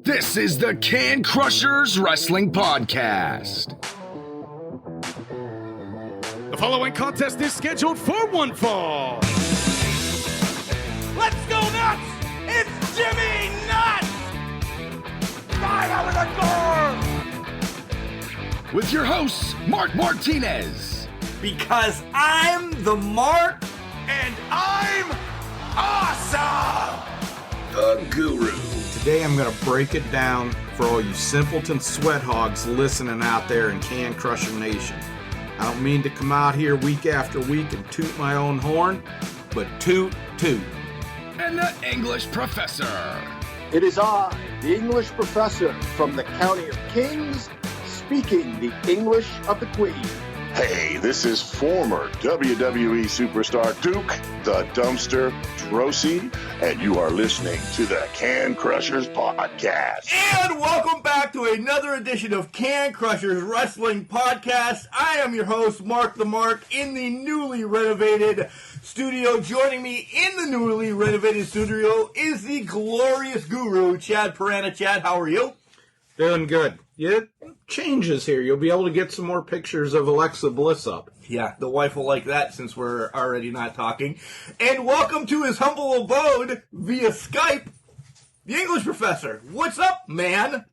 This is the Can Crushers Wrestling Podcast. The following contest is scheduled for one fall. Let's go nuts! It's Jimmy Nuts! Right out of the door! With your hosts, Mark Martinez. Because I'm the Mark and I'm awesome! The Guru. Today I'm going to break it down for all you simpleton sweat hogs listening out there in Can Crusher Nation. I don't mean to come out here week after week and toot my own horn, but toot. And the English Professor. It is I, the English professor from the County of Kings, speaking the English of the Queen. Hey, this is former WWE superstar Duke, the Dumpster Drosy, and you are listening to the Can Crushers Podcast. And welcome back to another edition of Can Crushers Wrestling Podcast. I am your host, Mark the Mark, in the newly renovated studio. Joining me in the newly renovated studio is the glorious guru, Chad Piranha. Chad, how are you? Doing good. Yeah, changes here. You'll be able to get some more pictures of Alexa Bliss up. Yeah, the wife will like that since we're already not talking. And welcome to his humble abode via Skype, the English Professor. What's up, man?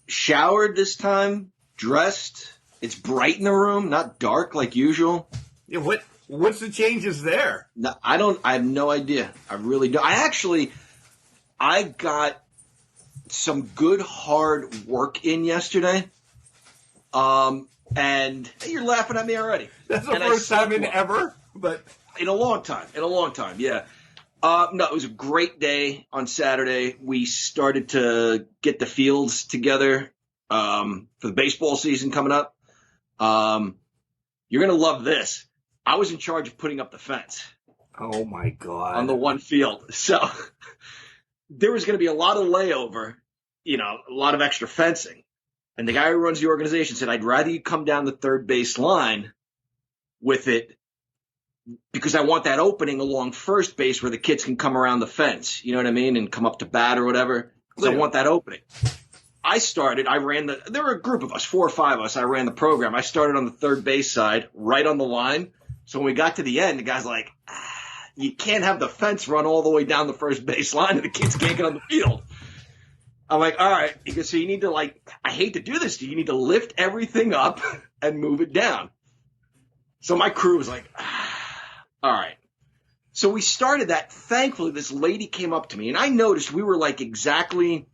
Showered this time, dressed. It's bright in the room, not dark like usual. Yeah, what's the changes there? No, I have no idea. I really don't. I got some good hard work in yesterday. And you're laughing at me already. That's the first time in ever, but in a long time, yeah. No, it was a great day on Saturday. We started to get the fields together for the baseball season coming up. You're going to love this. I was in charge of putting up the fence. Oh, my God. On the one field. So there was going to be a lot of layover, a lot of extra fencing. And the guy who runs the organization said, I'd rather you come down the third base line with it because I want that opening along first base where the kids can come around the fence, you know what I mean, and come up to bat or whatever. Because I want that opening. There were a group of us, 4 or 5 of us. I ran the program. I started on the third base side, right on the line. So when we got to the end, the guy's like, you can't have the fence run all the way down the first base line and the kids can't get on the field. I'm like, all right. He goes, so you need to I hate to do this to you. You need to lift everything up and move it down. So my crew was like, all right. So we started that. Thankfully, this lady came up to me and I noticed we were exactly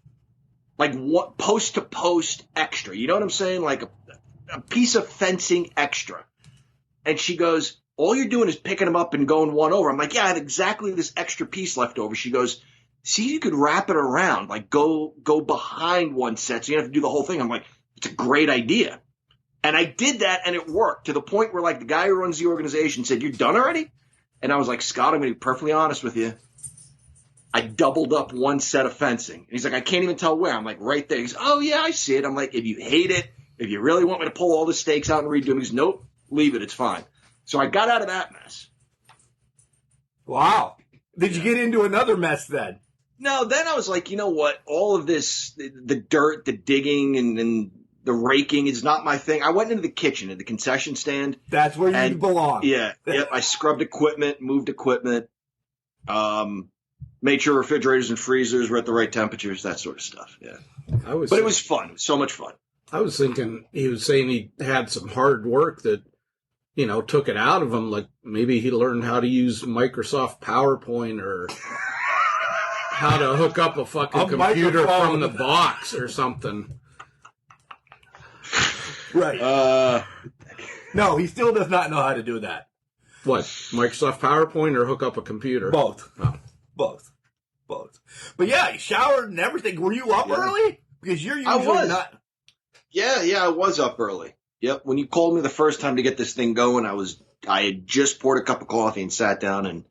what post to post extra. You know what I'm saying? Like a piece of fencing extra. And she goes, all you're doing is picking them up and going one over. I'm like, yeah, I had exactly this extra piece left over. She goes, see, you could wrap it around, go behind one set, so you don't have to do the whole thing. I'm like, it's a great idea. And I did that, and it worked to the point where, the guy who runs the organization said, you're done already? And I was like, Scott, I'm going to be perfectly honest with you. I doubled up one set of fencing. And he's like, I can't even tell where. I'm like, right there. He's, oh, yeah, I see it. I'm like, if you hate it, if you really want me to pull all the stakes out and redo them, he goes, nope, leave it. It's fine. So I got out of that mess. Wow. Did you get into another mess then? No, then I was like, you know what? All of this, the dirt, the digging, and the raking is not my thing. I went into the kitchen, at the concession stand. That's where you belong. Yeah. Yep. I scrubbed equipment, moved equipment, made sure refrigerators and freezers were at the right temperatures, that sort of stuff. Yeah. But it was fun. It was so much fun. I was thinking he was saying he had some hard work that, took it out of him. Like maybe he learned how to use Microsoft PowerPoint or how to hook up a fucking computer from the box or something. Right. No, he still does not know how to do that. What? Microsoft PowerPoint or hook up a computer? Both. Oh. Both. But yeah, he showered and everything. Were you up early? Because you're usually not. Yeah, I was up early. Yep. When you called me the first time to get this thing going, I had just poured a cup of coffee and sat down and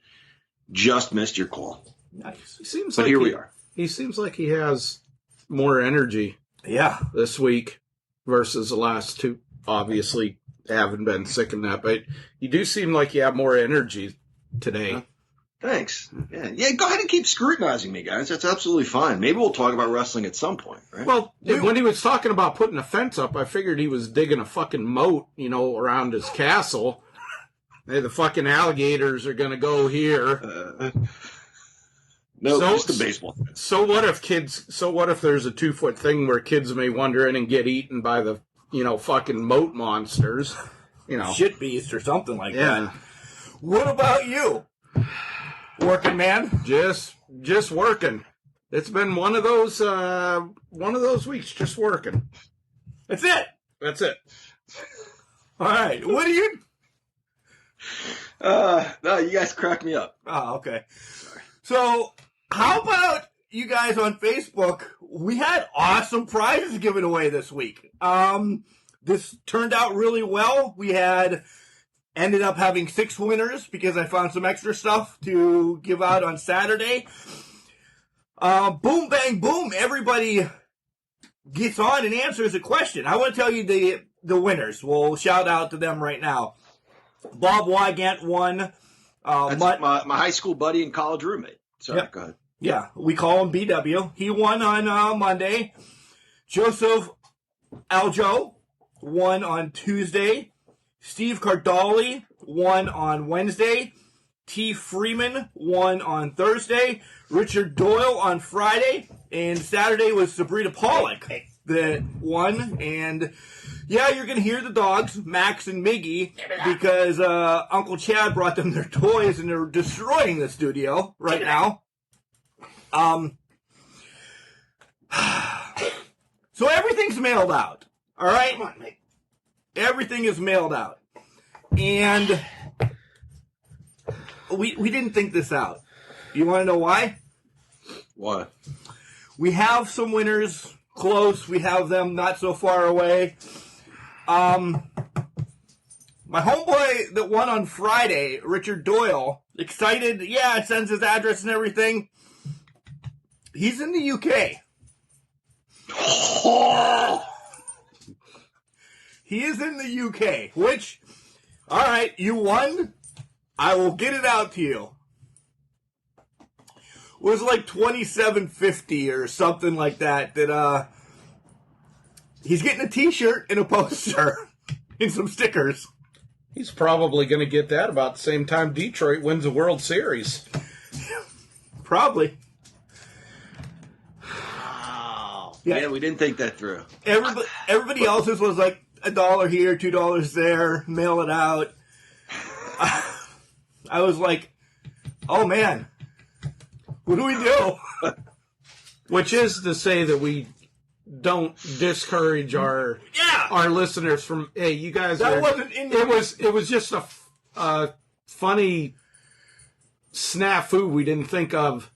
just missed your call. Nice. Here we are. He seems like he has more energy. Yeah. This week versus the last two. Obviously, haven't been sick in that, but you do seem like you have more energy today. Thanks. Yeah. Go ahead and keep scrutinizing me, guys. That's absolutely fine. Maybe we'll talk about wrestling at some point, right? Well, when he was talking about putting a fence up, I figured he was digging a fucking moat, around his castle. Hey, the fucking alligators are going to go here. Just a baseball. So what if there's a 2-foot thing where kids may wander in and get eaten by the, fucking moat monsters? Shit beast or something like that. What about you? Working, man? Just working. It's been one of those weeks, just working. That's it. All right. What do you? No, you guys crack me up. Oh, okay. So, how about you guys on Facebook? We had awesome prizes given away this week. This turned out really well. We ended up having 6 winners because I found some extra stuff to give out on Saturday. Boom, bang, boom. Everybody gets on and answers a question. I want to tell you the winners. We'll shout out to them right now. Bob Wygant won. That's my high school buddy and college roommate. Sorry, Go ahead. Yeah, we call him BW. He won on Monday. Joseph Aljo won on Tuesday. Steve Cardali won on Wednesday. T. Freeman won on Thursday. Richard Doyle on Friday. And Saturday was Sabrina Pollock that won. And yeah, you're going to hear the dogs, Max and Miggy, because Uncle Chad brought them their toys and they're destroying the studio right now. So everything's mailed out. All right? Come on, mate. Everything is mailed out. And we didn't think this out. You want to know why? Why? We have some winners close. We have them not so far away. My homeboy that won on Friday, Richard Doyle, excited. Yeah, it sends his address and everything. He's in the UK. He is in the UK, which, all right, you won. I will get it out to you. It was like $27.50 or something like that. He's getting a T-shirt and a poster and some stickers. He's probably going to get that about the same time Detroit wins the World Series. Probably. Wow. Yeah, we didn't think that through. Everybody else's was like $1 here, $2 there, mail it out. I was like, oh man, what do we do? Which is to say that we don't discourage our listeners from, hey, you guys. Wasn't in. It was just a funny snafu we didn't think of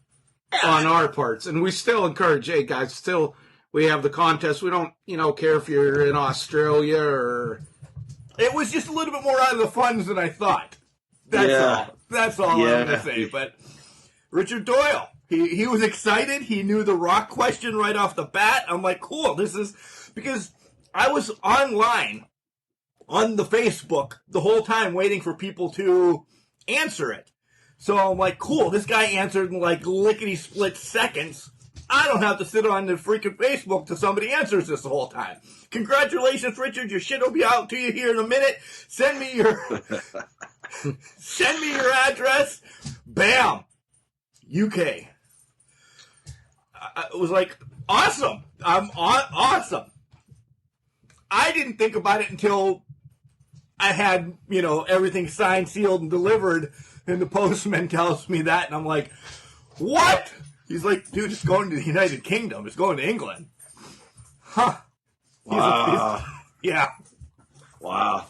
on our parts, and we still encourage, hey guys, still we have the contest. We don't care if you're in Australia or. It was just a little bit more out of the funds than I thought. That's all I'm going to say. But Richard Doyle, he was excited. He knew the Rock question right off the bat. I'm like, cool. This is because I was online on the Facebook the whole time waiting for people to answer it. So I'm like, cool. This guy answered in like lickety-split seconds. I don't have to sit on the freaking Facebook till somebody answers this the whole time. Congratulations, Richard. Your shit will be out to you here in a minute. Send me your address. Bam. UK. It was like, awesome. Awesome. I didn't think about it until I had, everything signed, sealed, and delivered, and the postman tells me that, and I'm like, what? He's like, dude, it's going to the United Kingdom. It's going to England. Huh. Wow. Yeah. Wow.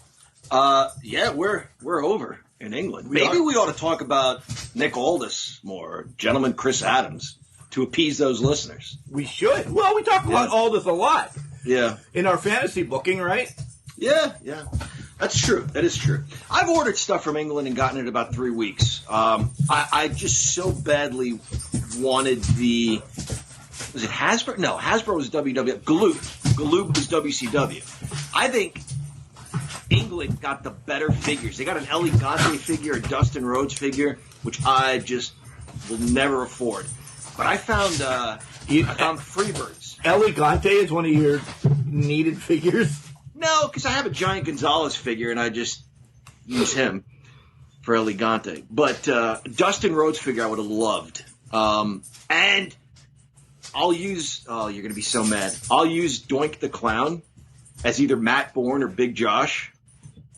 We're over in England. Maybe we ought to talk about Nick Aldis more, gentleman Chris Adams, to appease those listeners. We should. Well, we talk about Aldis a lot. Yeah. In our fantasy booking, right? Yeah. That's true. That is true. I've ordered stuff from England and gotten it in about 3 weeks. I just so badly wanted was it Hasbro? No, Hasbro was WWF. Galoob was WCW. I think England got the better figures. They got an Elegante figure, a Dustin Rhodes figure, which I just will never afford. But I found Freebirds. Elegante is one of your needed figures? No, because I have a Giant Gonzalez figure, and I just use him for Elegante. But Dustin Rhodes figure I would have loved. And I'll use, oh, you're going to be so mad. I'll use Doink the Clown as either Matt Bourne or Big Josh.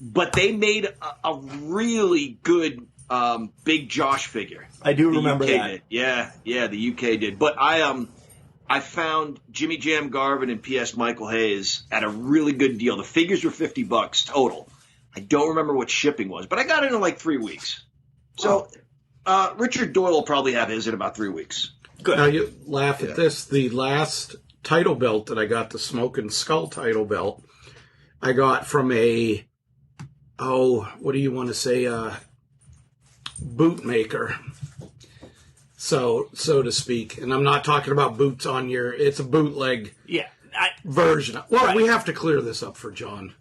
But they made a really good Big Josh figure. I do remember UK that. Did. Yeah, the UK did. But I found Jimmy Jam Garvin and P.S. Michael Hayes at a really good deal. The figures were $50 total. I don't remember what shipping was, but I got it in like 3 weeks. So Richard Doyle will probably have his in about 3 weeks. Good. Now you laugh at this. The last title belt that I got, the Smoking Skull title belt, I got from what do you want to say, bootmaker, so to speak. And I'm not talking about boots on it's a bootleg version. Well, right. We have to clear this up for John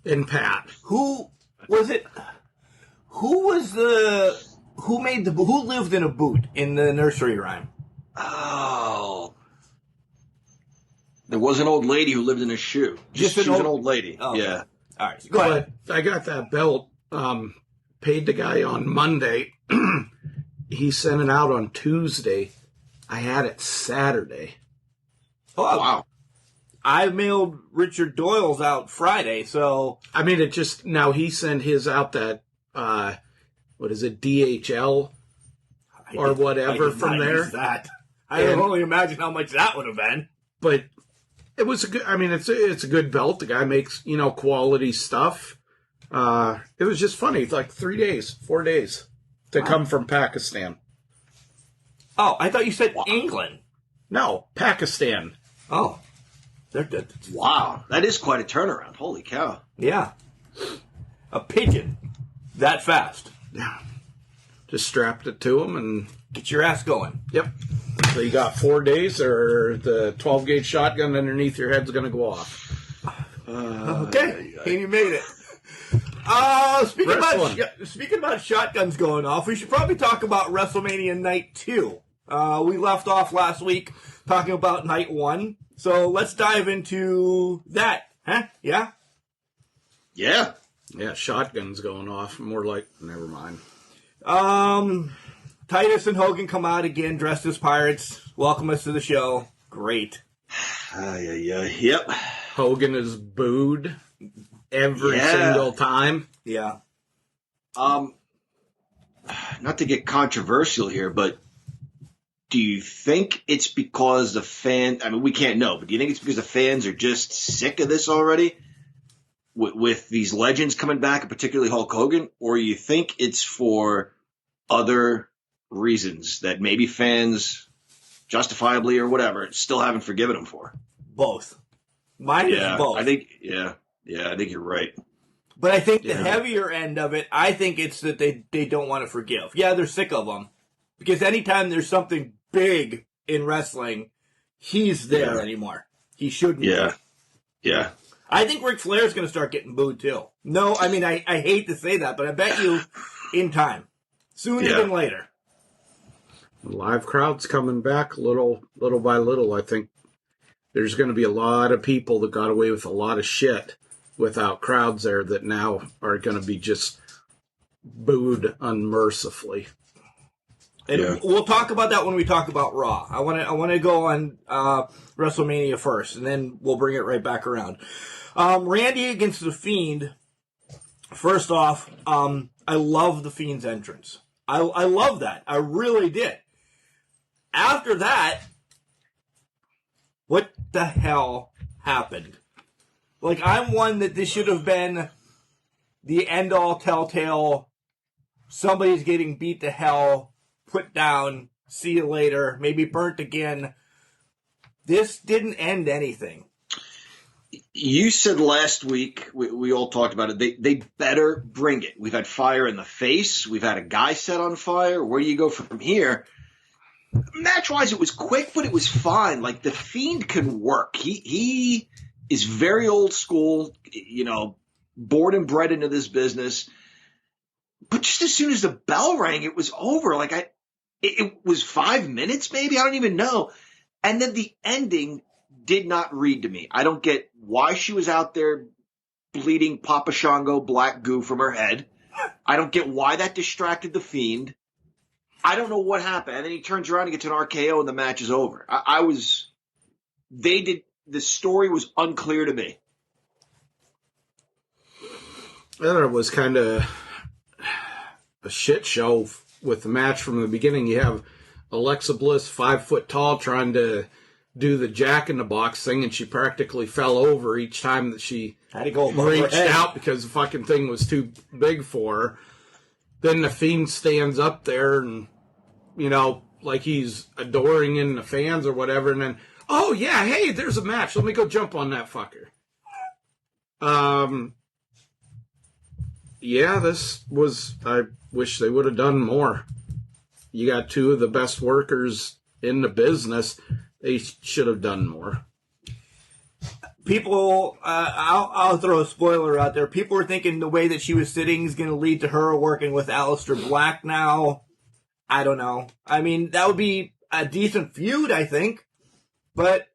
and Pat. Who was it? Who lived in a boot in the nursery rhyme? Oh. There was an old lady who lived in a shoe. She was an old lady. Oh, yeah. All right. Go ahead. But I got that belt, paid the guy on Monday. He sent it out on Tuesday. I had it Saturday. Oh, wow. I mailed Richard Doyle's out Friday, so... I mean, it just... Now, he sent his out that, what is it, DHL or whatever from there. That. I can only imagine how much that would have been. But it was a good... I mean, it's a good belt. The guy makes, quality stuff. It was just funny. It's like 4 days to come from Pakistan. Oh, I thought you said England. No, Pakistan. Oh. They're good. Wow. That is quite a turnaround. Holy cow. Yeah. A pigeon. That fast. Yeah. Just strapped it to him and... Get your ass going. Yep. So you got 4 days, or the 12-gauge shotgun underneath your head's going to go off. Okay. And you made it. Speaking about shotguns going off, we should probably talk about WrestleMania Night 2. We left off last week talking about Night 1. So let's dive into that. Huh? Yeah? Yeah. Yeah, shotguns going off. More like, never mind. Titus and Hogan come out again dressed as pirates. Welcome us to the show. Great. Yep. Hogan is booed every single time. Yeah. Not to get controversial here, but do you think it's because the fans... I mean, we can't know, but do you think it's because the fans are just sick of this already? With these legends coming back, and particularly Hulk Hogan? Or you think it's for other reasons that maybe fans, justifiably or whatever, still haven't forgiven him for? Both. Mine is both. I think you're right. But I think the heavier end of it, I think it's that they don't want to forgive. Yeah, they're sick of him. Because anytime there's something big in wrestling, he's there anymore. He shouldn't be. Yeah. I think Ric Flair's going to start getting booed, too. No, I mean, I hate to say that, but I bet you in time. Sooner than later. Live crowd's coming back little by little. I think there's going to be a lot of people that got away with a lot of shit without crowds there that now are going to be just booed unmercifully. And we'll talk about that when we talk about Raw. I want to go on WrestleMania first, and then we'll bring it right back around. Randy against The Fiend. First off, I love The Fiend's entrance. I love that. I really did. After that, what the hell happened? Like, I'm one that this should have been the end-all telltale. Somebody's getting beat to hell. Put down, see you later, maybe burnt again. This didn't end anything. You said last week, we all talked about it, they better bring it. We've had fire in the face. We've had a guy set on fire. Where do you go from here? Match-wise, it was quick, but it was fine. Like, The Fiend can work. He is very old school, born and bred into this business. But just as soon as the bell rang, it was over. Like it was 5 minutes, maybe. I don't even know. And then the ending did not read to me. I don't get why she was out there bleeding Papa Shango black goo from her head. I don't get why that distracted the Fiend. I don't know what happened. And then he turns around and gets an RKO and the match is over. The story was unclear to me. I thought it was kind of a shit show with the match from the beginning. You have Alexa Bliss, 5 foot tall, trying to do the Jack in the Box thing, and she practically fell over each time that she reached out because the fucking thing was too big for her. Then the Fiend stands up there and, like he's adoring in the fans or whatever, and then, oh yeah, hey, there's a match. Let me go jump on that fucker. Yeah, I wish they would have done more. You got 2 of the best workers in the business. They should have done more. People, I'll throw a spoiler out there. People were thinking the way that she was sitting is going to lead to her working with Aleister Black now. I don't know. I mean, that would be a decent feud, I think. But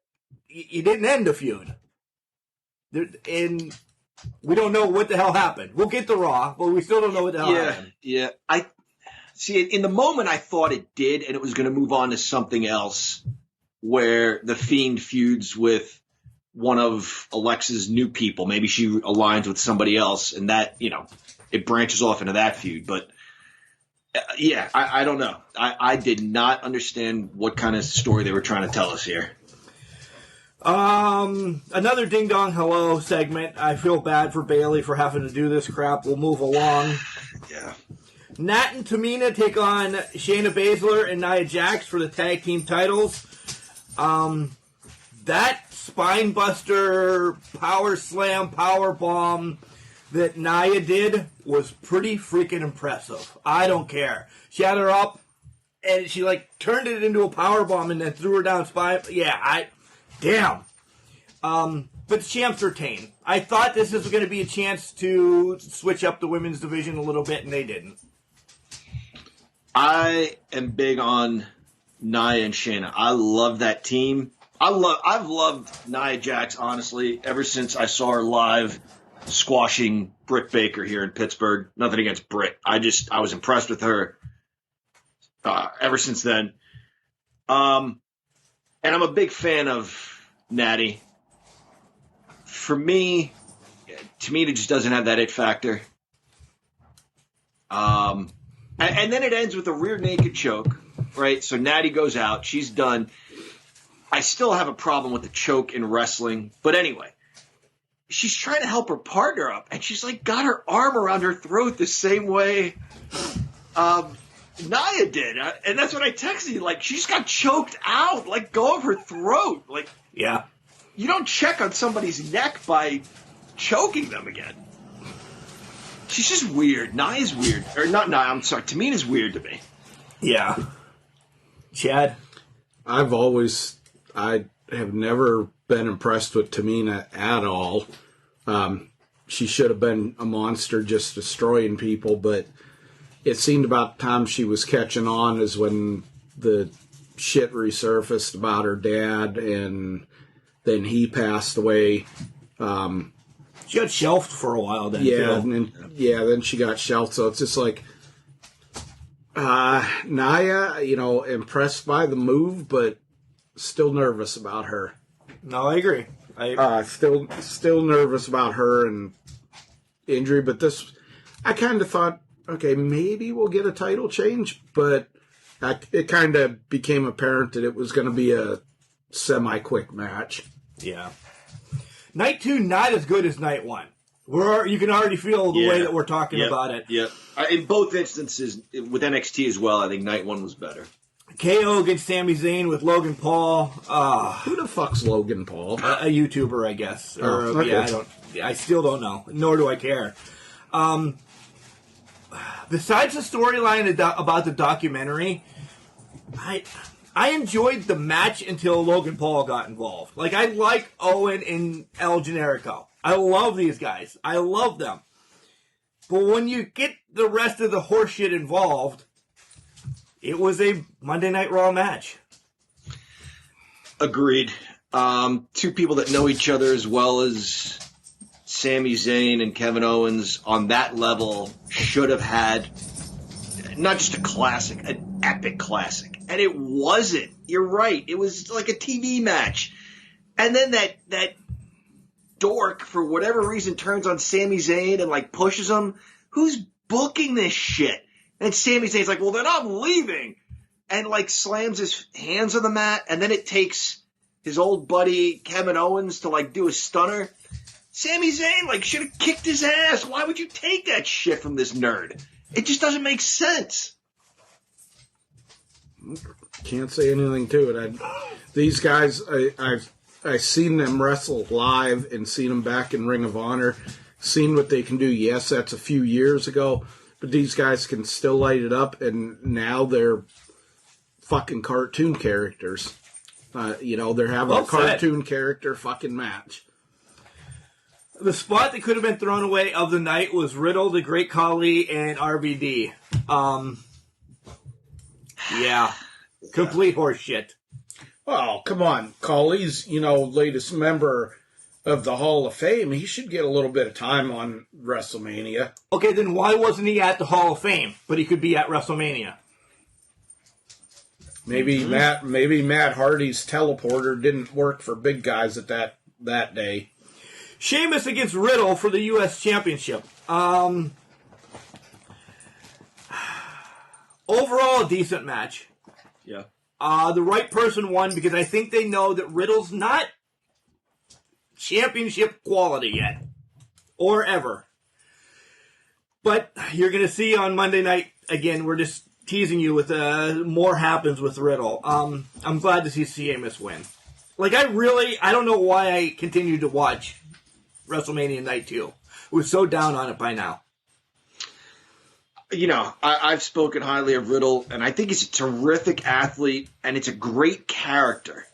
you didn't end the feud. And we don't know what the hell happened. We'll get to Raw, but we still don't know what the hell happened. Yeah. See, in the moment, I thought it did, and it was going to move on to something else where the Fiend feuds with one of Alexa's new people. Maybe she aligns with somebody else, and that, it branches off into that feud. But, I don't know. I did not understand what kind of story they were trying to tell us here. Another Ding Dong Hello segment. I feel bad for Bayley for having to do this crap. We'll move along. Yeah. Nat and Tamina take on Shayna Baszler and Nia Jax for the tag team titles. That spinebuster power slam, power bomb that Nia did was pretty freaking impressive. I don't care. She had her up and she turned it into a power bomb and then threw her down spine. Yeah, damn. But the champs retain. I thought this was going to be a chance to switch up the women's division a little bit, and they didn't. I am big on Nia and Shayna. I love that team. I've loved Nia Jax, honestly, ever since I saw her live squashing Britt Baker here in Pittsburgh. Nothing against Britt. I was impressed with her ever since then. And I'm a big fan of Natty. For me, Tamina just doesn't have that it factor. And then it ends with a rear naked choke, right? So Natty goes out. She's done. I still have a problem with the choke in wrestling. But anyway, she's trying to help her partner up. And she's got her arm around her throat the same way Nia did. And that's what I texted you. She just got choked out. Let go of her throat. Yeah. You don't check on somebody's neck by choking them again. She's just weird. Nia's weird. Or not Nia, I'm sorry. Tamina's weird to me. Yeah. Chad? I have never been impressed with Tamina at all. She should have been a monster just destroying people, but it seemed about the time she was catching on is when the shit resurfaced about her dad, and then he passed away. She got shelved for a while then. Yeah, then she got shelved. So it's just Nia, impressed by the move, but still nervous about her. No, I agree. Still nervous about her and injury, but this, I kind of thought, okay, maybe we'll get a title change, but it kind of became apparent that it was going to be a semi-quick match. Yeah. Night 2, not as good as Night 1. You can already feel the way that we're talking about it. Yeah. In both instances, with NXT as well, I think Night 1 was better. KO against Sami Zayn with Logan Paul. Who the fuck's Logan Paul? A YouTuber, I guess. Okay. Yeah, I still don't know. Nor do I care. Besides the storyline about the documentary, I enjoyed the match until Logan Paul got involved. Like, I like Owen and El Generico. I love these guys. I love them. But when you get the rest of the horseshit involved, it was a Monday Night Raw match. Agreed. Two people that know each other as well as Sami Zayn and Kevin Owens on that level should have had not just a classic, an epic classic. And it wasn't. You're right. It was like a TV match. And then that dork, for whatever reason, turns on Sami Zayn and, like, pushes him. Who's booking this shit? And Sami Zayn's like, well, then I'm leaving. And, like, slams his hands on the mat. And then it takes his old buddy Kevin Owens to, like, do a stunner. Sami Zayn, like, should have kicked his ass. Why would you take that shit from this nerd? It just doesn't make sense. Can't say anything to it. These guys, I've seen them wrestle live and seen them back in Ring of Honor. Seen what they can do. Yes, that's a few years ago, but these guys can still light it up, and now they're fucking cartoon characters. They're having a cartoon character fucking match. The spot that could have been thrown away of the night was Riddle, the Great Khali, and RVD. Yeah. Complete horseshit. Oh, come on. Khali's, latest member of the Hall of Fame. He should get a little bit of time on WrestleMania. Okay, then why wasn't he at the Hall of Fame, but he could be at WrestleMania? Maybe Matt Hardy's teleporter didn't work for big guys at that day. Sheamus against Riddle for the U.S. Championship. Overall, a decent match. Yeah. The right person won because I think they know that Riddle's not championship quality yet. Or ever. But you're going to see on Monday night, again, we're just teasing you with more happens with Riddle. I'm glad to see Sheamus win. Like, I don't know why I continued to watch WrestleMania Night 2. I was so down on it by now. I've spoken highly of Riddle, and I think he's a terrific athlete, and it's a great character.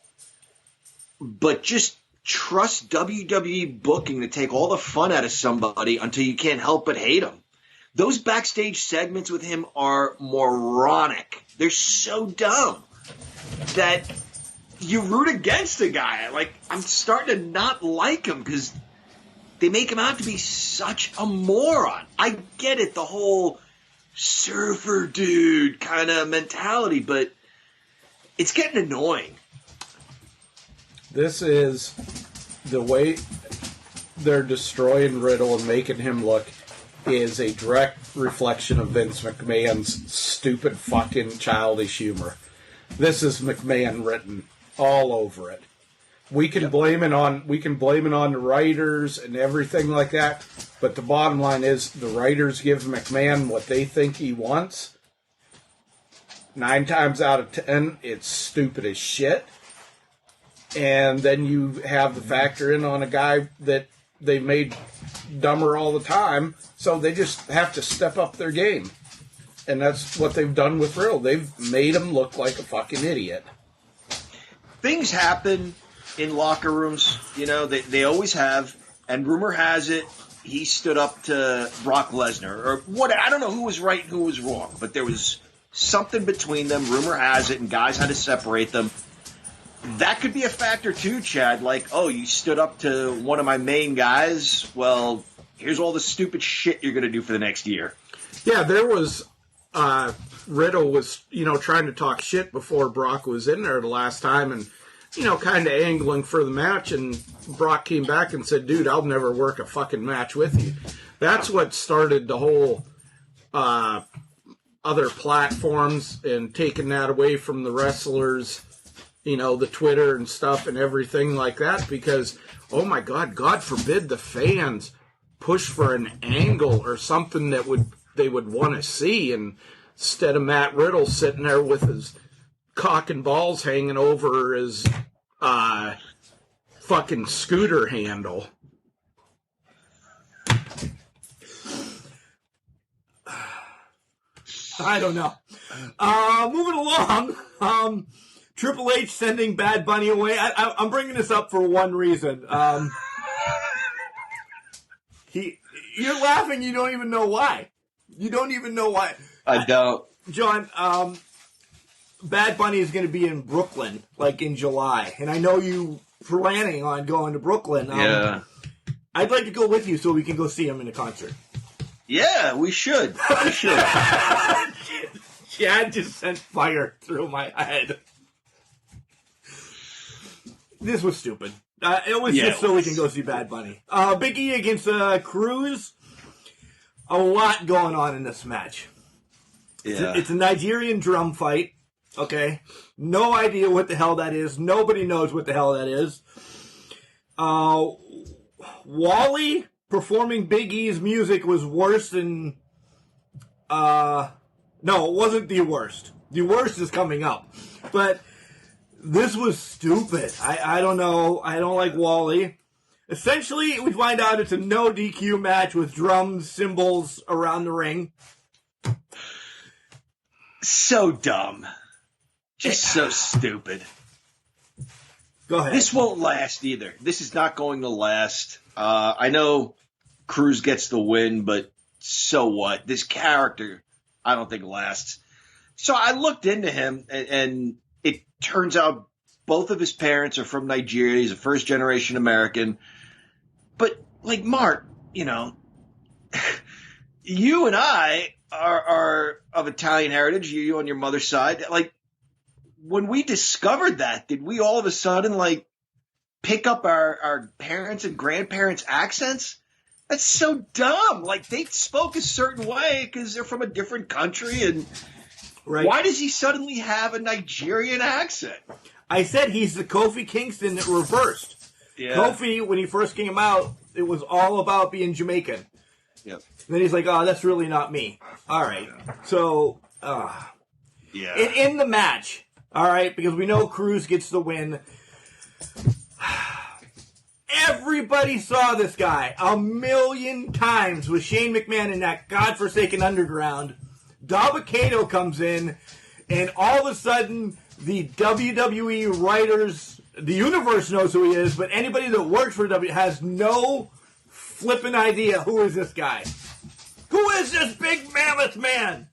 But just trust WWE booking to take all the fun out of somebody until you can't help but hate him. Those backstage segments with him are moronic. They're so dumb that you root against the guy. Like, I'm starting to not like him because they make him out to be such a moron. I get it, the whole surfer dude kind of mentality, but it's getting annoying. This is the way they're destroying Riddle and making him look is a direct reflection of Vince McMahon's stupid fucking childish humor. This is McMahon written all over it. We can blame it on the writers and everything like that, but the bottom line is the writers give McMahon what they think he wants. 9 times out of 10, it's stupid as shit. And then you have the factor in on a guy that they made dumber all the time, so they just have to step up their game. And that's what they've done with Riddle. They've made him look like a fucking idiot. Things happen in locker rooms, they always have, and rumor has it he stood up to Brock Lesnar, or what, I don't know who was right and who was wrong, but there was something between them, rumor has it, and guys had to separate them. That could be a factor too, Chad, like, oh, you stood up to one of my main guys, well, here's all the stupid shit you're going to do for the next year. Yeah, there was, Riddle was, trying to talk shit before Brock was in there the last time, and kind of angling for the match, and Brock came back and said, dude, I'll never work a fucking match with you. That's what started the whole other platforms and taking that away from the wrestlers, the Twitter and stuff and everything like that, because, oh my God, God forbid the fans push for an angle or something that they would want to see, and instead of Matt Riddle sitting there with his cock and balls hanging over his fucking scooter handle. I don't know. Moving along, Triple H sending Bad Bunny away. I'm bringing this up for one reason. You're laughing. You don't even know why. You don't even know why. I don't. John, Bad Bunny is going to be in Brooklyn, like in July. And I know you planning on going to Brooklyn. Yeah. I'd like to go with you so we can go see him in a concert. Yeah, we should. We should. Chad just sent fire through my head. This was stupid. It was just so we can go see Bad Bunny. Big E against Cruz. A lot going on in this match. Yeah. It's a Nigerian drum fight. Okay. No idea what the hell that is. Nobody knows what the hell that is. Wally performing Big E's music was worse than... no, it wasn't the worst. The worst is coming up. But this was stupid. I don't know. I don't like Wally. Essentially, we find out it's a no DQ match with drums, cymbals around the ring. So dumb. Just so stupid. Go ahead. This won't last either. This is not going to last. I know Cruz gets the win, but so what? This character, I don't think lasts. So I looked into him, and it turns out both of his parents are from Nigeria. He's a first-generation American. But, like, Mark, you know, you and I are of Italian heritage, you on your mother's side. Like, when we discovered that, did we all of a sudden, like, pick up our parents' and grandparents' accents? That's so dumb. Like, they spoke a certain way because they're from a different country. And right. Why does he suddenly have a Nigerian accent? I said he's the Kofi Kingston that reversed. Yeah. Kofi, when he first came out, it was all about being Jamaican. Yep. And then he's like, oh, that's really not me. All right. So, yeah. in the match, all right, because we know Cruz gets the win. Everybody saw this guy 1,000,000 times with Shane McMahon in that godforsaken underground. Dabba-Kato comes in, and all of a sudden, the WWE writers, the universe knows who he is, but anybody that works for WWE has no flipping idea who is this guy. Who is this big mammoth man?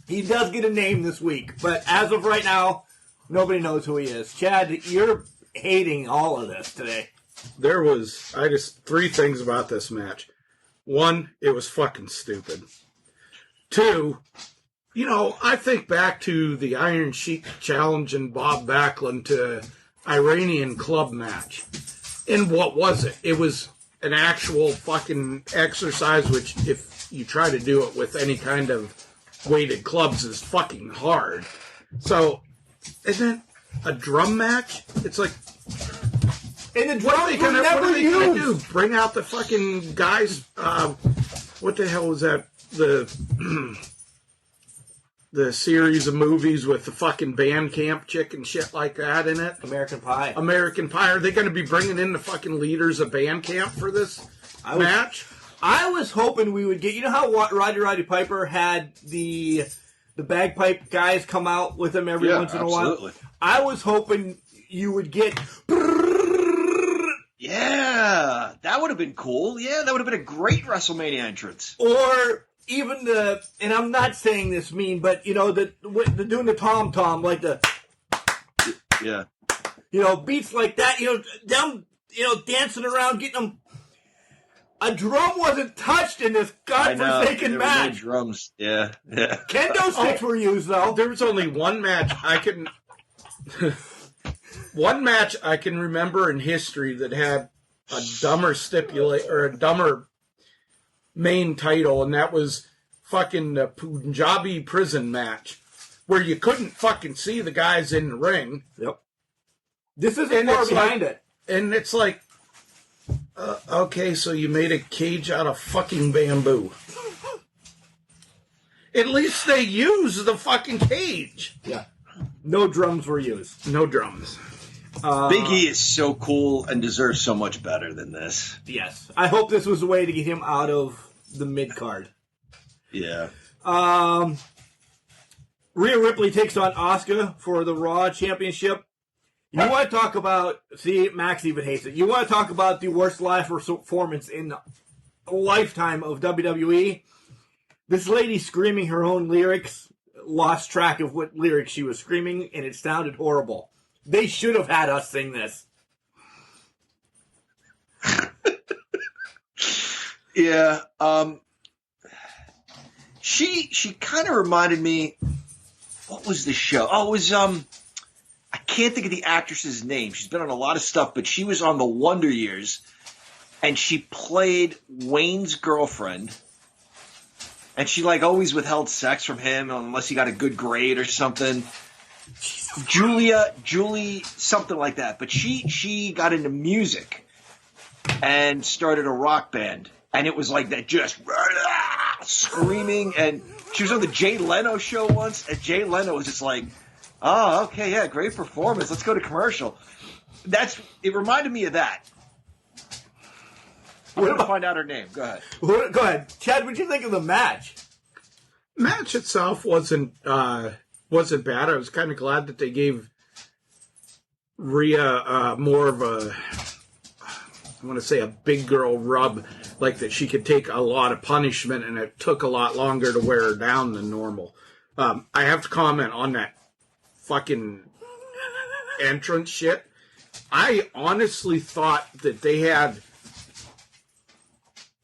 He does get a name this week, but as of right now, nobody knows who he is. Chad, you're hating all of this today. I just, 3 things about this match. 1, it was fucking stupid. 2, you know, I think back to the Iron Sheik challenge and Bob Backlund to Iranian club match. And what was it? It was an actual fucking exercise, which if you try to do it with any kind of weighted clubs is fucking hard. So, and then a drum match? It's like, And the drums were never what are they gonna used. do? Bring out the fucking guys, what the hell was that? The series of movies with the fucking band camp chick and shit like that in it. American Pie. American Pie. Are they going to be bringing in the fucking leaders of band camp for this match? I was hoping we would get... You know how Roddy Piper had the bagpipe guys come out with him every once in a while? Absolutely. I was hoping you would get... Yeah, that would have been cool. Yeah, that would have been a great WrestleMania entrance. Or... Even the, and I'm not saying this mean, but, you know, the doing the tom-tom, like the, yeah, you know, beats like that, you know, them, you know, dancing around, getting them. A drum wasn't touched in this godforsaken match. No drums, yeah. Kendo sticks were used, though. There was only one match I can remember in history that had a dumber a dumber main title, and that was fucking the Punjabi prison match, where you couldn't fucking see the guys in the ring. Yep. This isn't far behind it. And it's like, okay, so you made a cage out of fucking bamboo. At least they used the fucking cage. Yeah. No drums were used. No drums. Big E is so cool and deserves so much better than this. Yes. I hope this was a way to get him out of the mid-card. Yeah. Rhea Ripley takes on Asuka for the Raw Championship. You want to talk about, see, Max even hates it. You want to talk about the worst live performance in a lifetime of WWE? This lady screaming her own lyrics, lost track of what lyrics she was screaming, and it sounded horrible. They should have had us sing this. Yeah. She kind of reminded me, what was the show? Oh, it was, I can't think of the actress's name. She's been on a lot of stuff, but she was on the Wonder Years, and she played Wayne's girlfriend. And she, like, always withheld sex from him unless he got a good grade or something. Julie, something like that. But she got into music and started a rock band. And it was like that, just screaming. And she was on the Jay Leno show once, and Jay Leno was just like, oh, okay, yeah, great performance. Let's go to commercial. It reminded me of that. I'm going to find out her name. Go ahead. Go ahead. Chad, what did you think of the match? Match itself wasn't bad. I was kind of glad that they gave Rhea more of a, I want to say, a big girl rub, like that she could take a lot of punishment, and it took a lot longer to wear her down than normal. I have to comment on that fucking entrance shit. I honestly thought that they had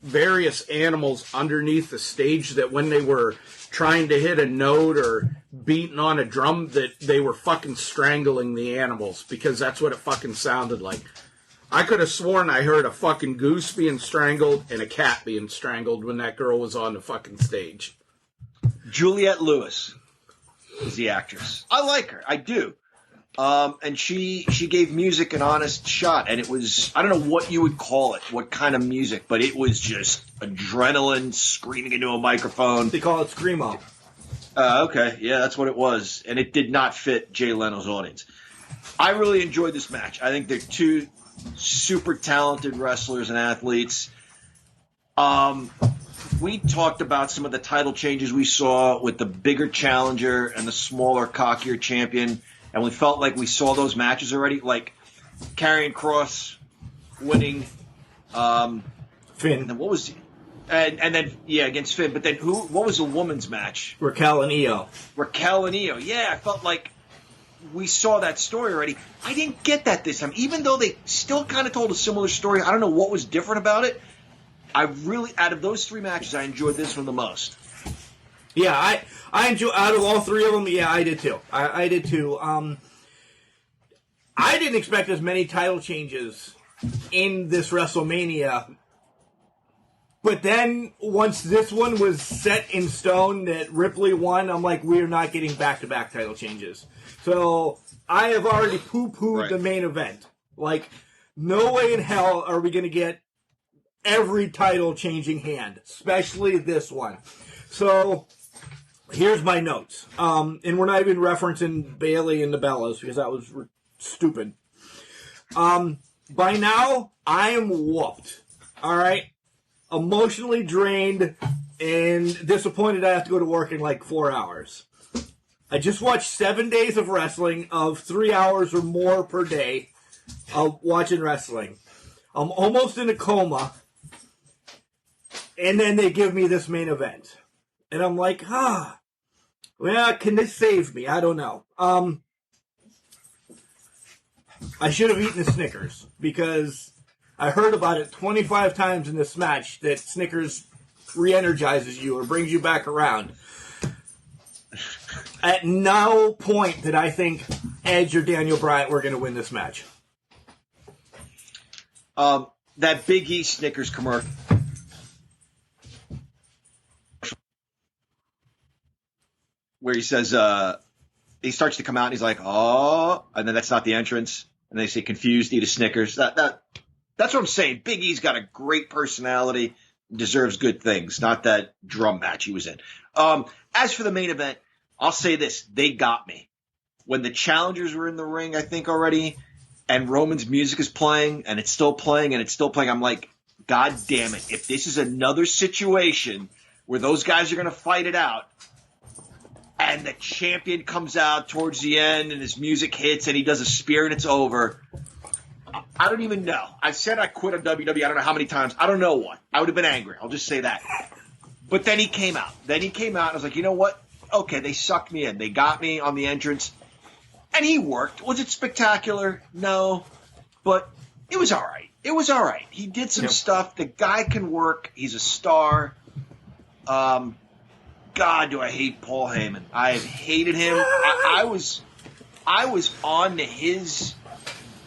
various animals underneath the stage that when they were trying to hit a note or beating on a drum that they were fucking strangling the animals, because that's what it fucking sounded like. I could have sworn I heard a fucking goose being strangled and a cat being strangled when that girl was on the fucking stage. Juliette Lewis is the actress. I like her. I do. And she gave music an honest shot, and it was, I don't know what you would call it, what kind of music, but it was just adrenaline screaming into a microphone. They call it Screamo. Okay, yeah, that's what it was, and it did not fit Jay Leno's audience. I really enjoyed this match. I think they're two super talented wrestlers and athletes. We talked about some of the title changes we saw with the bigger challenger and the smaller, cockier champion. And we felt like we saw those matches already, like Karrion Kross winning. Finn. And what was, and then against Finn. But then what was the women's match? Raquel and Io. Yeah, I felt like we saw that story already. I didn't get that this time, even though they still kind of told a similar story. I don't know what was different about it. I really, out of those three matches, I enjoyed this one the most. Yeah, I enjoy, out of all three of them, yeah, I did too. I did too. I didn't expect as many title changes in this WrestleMania. But then, once this one was set in stone that Ripley won, I'm like, we're not getting back-to-back title changes. So, I have already poo-pooed the main event. Like, no way in hell are we going to get every title-changing hand, especially this one. So, here's my notes. And we're not even referencing Bailey and the Bellas because that was stupid. By now, I am whooped. All right? Emotionally drained and disappointed I have to go to work in like 4 hours. I just watched 7 days of wrestling of 3 hours or more per day of watching wrestling. I'm almost in a coma. And then they give me this main event. And I'm like, well, can this save me? I don't know. I should have eaten a Snickers because I heard about it 25 times in this match that Snickers re-energizes you or brings you back around. At no point did I think Edge or Daniel Bryan were going to win this match. That Big E Snickers commercial, where he says, he starts to come out and he's like, oh, and then that's not the entrance. And they say confused, eat a Snickers. That's what I'm saying. Big E's got a great personality, deserves good things, not that drum match he was in. As for the main event, I'll say this. They got me. When the challengers were in the ring, I think already, and Roman's music is playing, and it's still playing, and it's still playing, I'm like, God damn it. If this is another situation where those guys are going to fight it out, and the champion comes out towards the end and his music hits and he does a spear and it's over. I don't even know. I said I quit on WWE. I don't know how many times. I don't know what. I would have been angry. I'll just say that. But then he came out. And I was like, you know what? Okay, they sucked me in. They got me on the entrance. And he worked. Was it spectacular? No. But it was all right. It was all right. He did some stuff. The guy can work. He's a star. God, do I hate Paul Heyman. I have hated him. I was on to his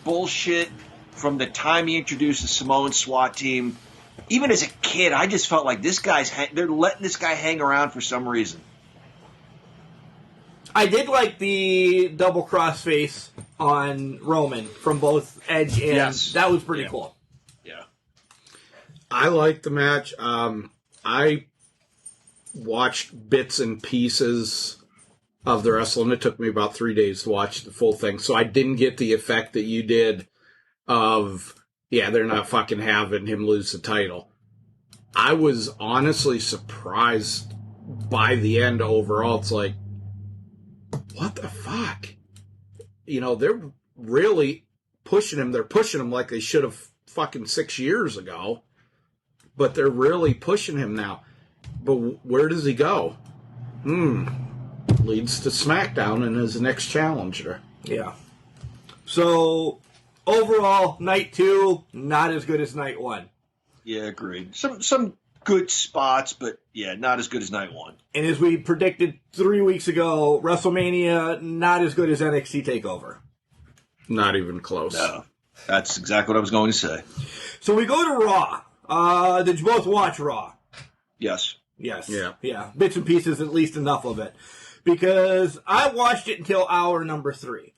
bullshit from the time he introduced the Samoan SWAT team. Even as a kid, I just felt like they're letting this guy hang around for some reason. I did like the double crossface on Roman from both Edge and that was pretty cool. Yeah. I liked the match. I watched bits and pieces of the wrestling. It took me about 3 days to watch the full thing, so I didn't get the effect that you did of, they're not fucking having him lose the title. I was honestly surprised by the end overall. It's like, what the fuck? They're really pushing him. They're pushing him like they should have fucking 6 years ago, but they're really pushing him now. But where does he go? Leads to SmackDown and is the next challenger. Yeah. So, overall, Night 2, not as good as Night 1. Yeah, agreed. Some good spots, but not as good as Night 1. And as we predicted 3 weeks ago, WrestleMania, not as good as NXT TakeOver. Not even close. No, that's exactly what I was going to say. So we go to Raw. Did you both watch Raw? Yes. Yes. Yeah. Bits and pieces, at least enough of it. Because I watched it until hour number 3.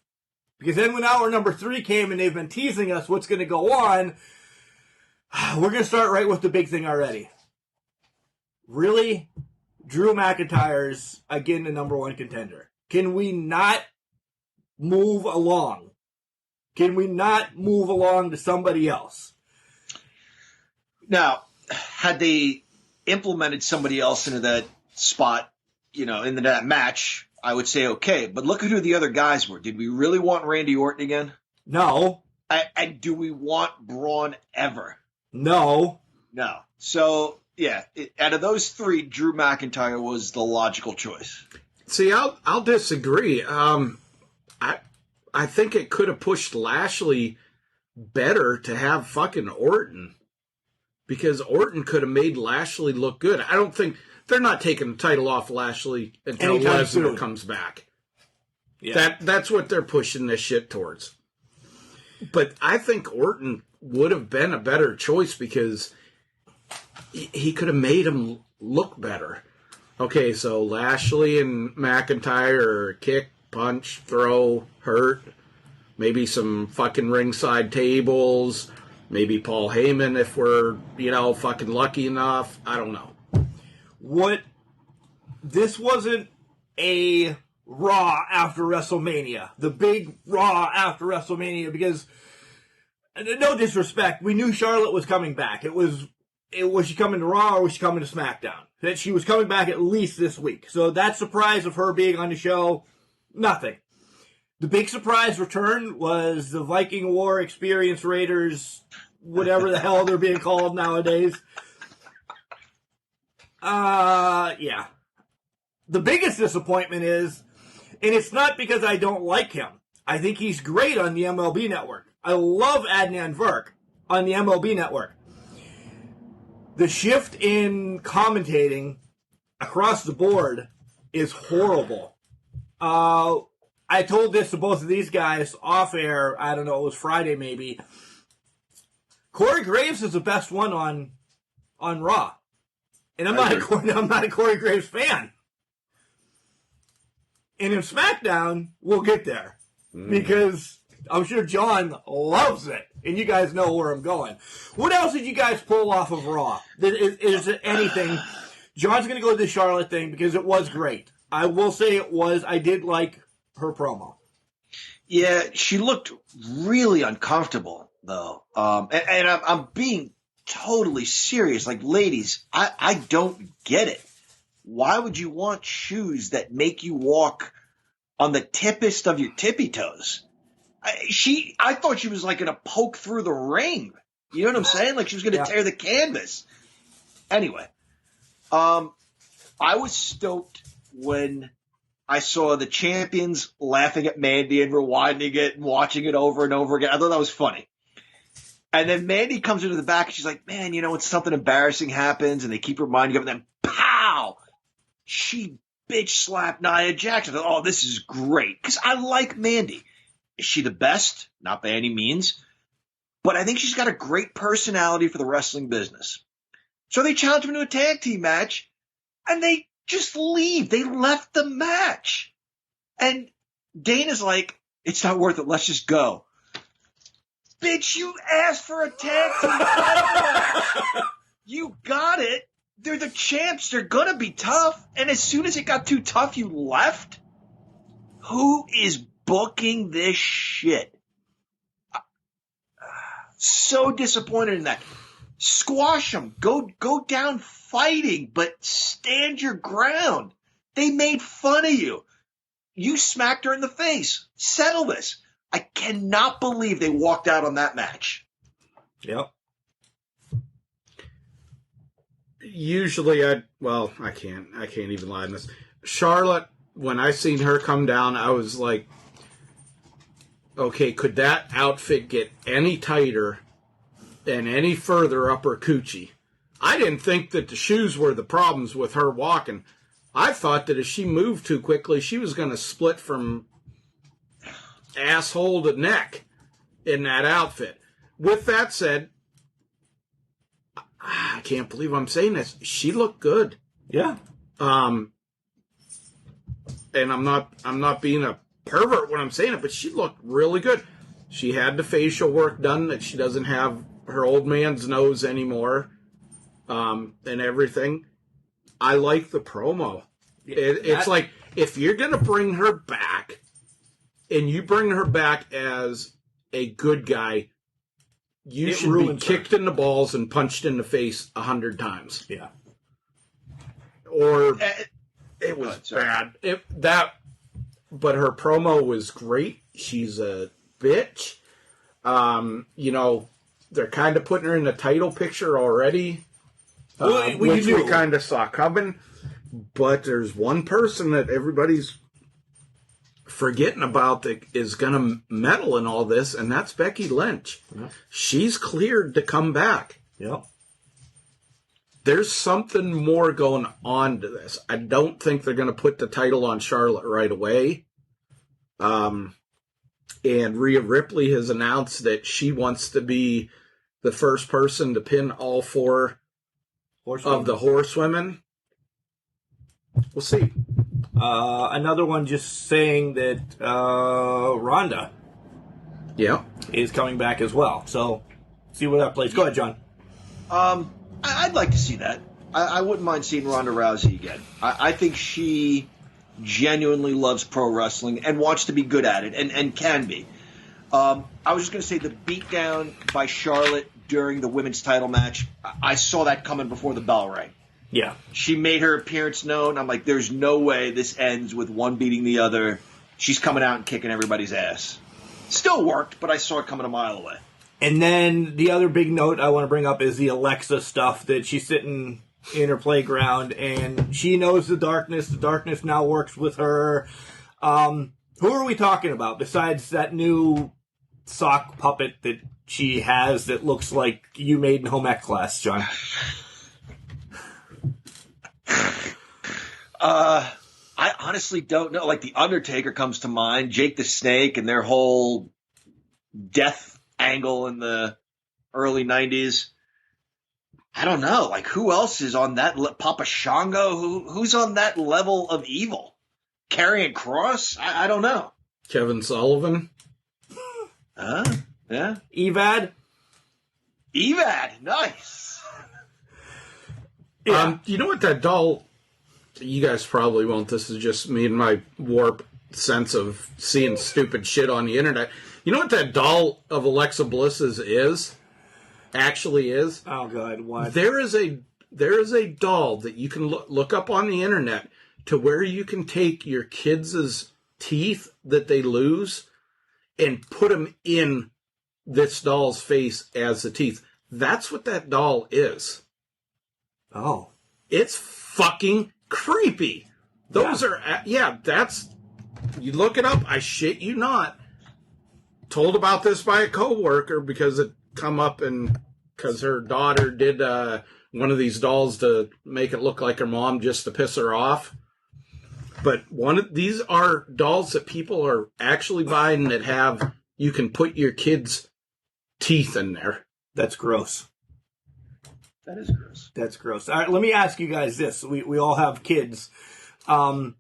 Because then when hour number 3 came and they've been teasing us what's going to go on, we're going to start right with the big thing already. Really? Drew McIntyre's, again, the number 1 contender. Can we not move along? Can we not move along to somebody else? Now, had they implemented somebody else into that spot, into that match, I would say okay. But look at who the other guys were. Did we really want Randy Orton again? No. And do we want Braun ever? No. No. So, out of those 3, Drew McIntyre was the logical choice. See, I'll disagree. I think it could have pushed Lashley better to have fucking Orton. Because Orton could have made Lashley look good. I don't think they're not taking the title off Lashley until Lesnar comes back. Yeah. That's what they're pushing this shit towards. But I think Orton would have been a better choice because he could have made him look better. Okay, so Lashley and McIntyre are kick, punch, throw, hurt. Maybe some fucking ringside tables. Maybe Paul Heyman if we're, fucking lucky enough. I don't know. This wasn't a Raw after WrestleMania. The big Raw after WrestleMania because, no disrespect, we knew Charlotte was coming back. Was she coming to Raw or was she coming to SmackDown? That she was coming back at least this week. So that surprise of her being on the show, nothing. The big surprise return was the Viking War Experience Raiders, whatever the hell they're being called nowadays. The biggest disappointment is, and it's not because I don't like him. I think he's great on the MLB Network. I love Adnan Virk on the MLB Network. The shift in commentating across the board is horrible. I told this to both of these guys off air. I don't know, it was Friday maybe. Corey Graves is the best one on Raw. And I'm not a Corey Graves fan. And in SmackDown, we'll get there. Because I'm sure John loves it. And you guys know where I'm going. What else did you guys pull off of Raw? Is there anything? John's going to go to the Charlotte thing because it was great. I will say it was. I did like her promo. Yeah, she looked really uncomfortable, though. And I'm being totally serious. Like, ladies, I don't get it. why would you want shoes that make you walk on the tippest of your tippy toes? I thought she was like going to poke through the ring. You know what I'm saying? Like she was going to tear the canvas. Anyway, I was stoked when I saw the champions laughing at Mandy and rewinding it and watching it over and over again. I thought that was funny. And then Mandy comes into the back and she's like, man, you know, when something embarrassing happens and they keep reminding you of it, and then pow! She bitch slapped Nia Jax. I thought, oh, this is great. Because I like Mandy. Is she the best? Not by any means. But I think she's got a great personality for the wrestling business. So they challenged him to a tag team match, and they just leave. They left the match. And Dana's like, it's not worth it. Let's just go. Bitch, you asked for a tag team title. You got it. They're the champs. They're going to be tough. And as soon as it got too tough, you left? Who is booking this shit? So disappointed in that. Squash them. Go down fighting, but stand your ground. They made fun of you. You smacked her in the face. Settle this. I cannot believe they walked out on that match. Yep. Usually I can't even lie on this. Charlotte, when I seen her come down, I was like, okay, could that outfit get any tighter and any further up her coochie? I didn't think that the shoes were the problems with her walking. I thought that if she moved too quickly, she was going to split from asshole to neck in that outfit. With that said, I can't believe I'm saying this. She looked good. Yeah. And I'm not being a pervert when I'm saying it, but she looked really good. She had the facial work done, that she doesn't have her old man's nose anymore, and everything. I like the promo. It's like, if you're going to bring her back, and you bring her back as a good guy, you should be kicked in the balls and punched in the face 100 times. Yeah. Or it was bad. But her promo was great. She's a bitch. You know, they're kind of putting her in the title picture already, which we kind of saw coming. But there's one person that everybody's forgetting about that is going to meddle in all this, and that's Becky Lynch. Yeah. She's cleared to come back. Yep. There's something more going on to this. I don't think they're going to put the title on Charlotte right away. And Rhea Ripley has announced that she wants to be the first person to pin all four of the horsewomen. We'll see. Another one just saying that Ronda is coming back as well. So, see where that plays. Go ahead, John. I'd like to see that. I wouldn't mind seeing Ronda Rousey again. I think she genuinely loves pro wrestling and wants to be good at it, and can be. I was just going to say the beatdown by Charlotte during the women's title match, I saw that coming before the bell rang. Yeah. She made her appearance known. I'm like, there's no way this ends with one beating the other. She's coming out and kicking everybody's ass. Still worked, but I saw it coming a mile away. And then the other big note I want to bring up is the Alexa stuff, that she's sitting in her playground and she knows the darkness. The darkness now works with her. Who are we talking about besides that new sock puppet that she has that looks like you made in home ec class, John? I honestly don't know. Like, The Undertaker comes to mind, Jake the Snake, and their whole death angle in the early 90s. I don't know. Like, who else is on that? Papa Shango? Who's on that level of evil? Karrion Kross? I don't know. Kevin Sullivan? Yeah. Evad? Nice. Yeah. You know what that doll... You guys probably won't. This is just me and my warped sense of seeing stupid shit on the internet. You know what that doll of Alexa Bliss's actually is? Oh, God, what? There is There is a doll that you can look up on the internet to where you can take your kids' teeth that they lose and put them in this doll's face as the teeth. That's what that doll is. Oh. It's fucking creepy. Those are, that's, you look it up, I shit you not. Told about this by a coworker because it come up and because her daughter did one of these dolls to make it look like her mom just to piss her off. But these are dolls that people are actually buying that have, you can put your kids' teeth in there. That's gross. That is gross. That's gross. All right, let me ask you guys this. We all have kids. And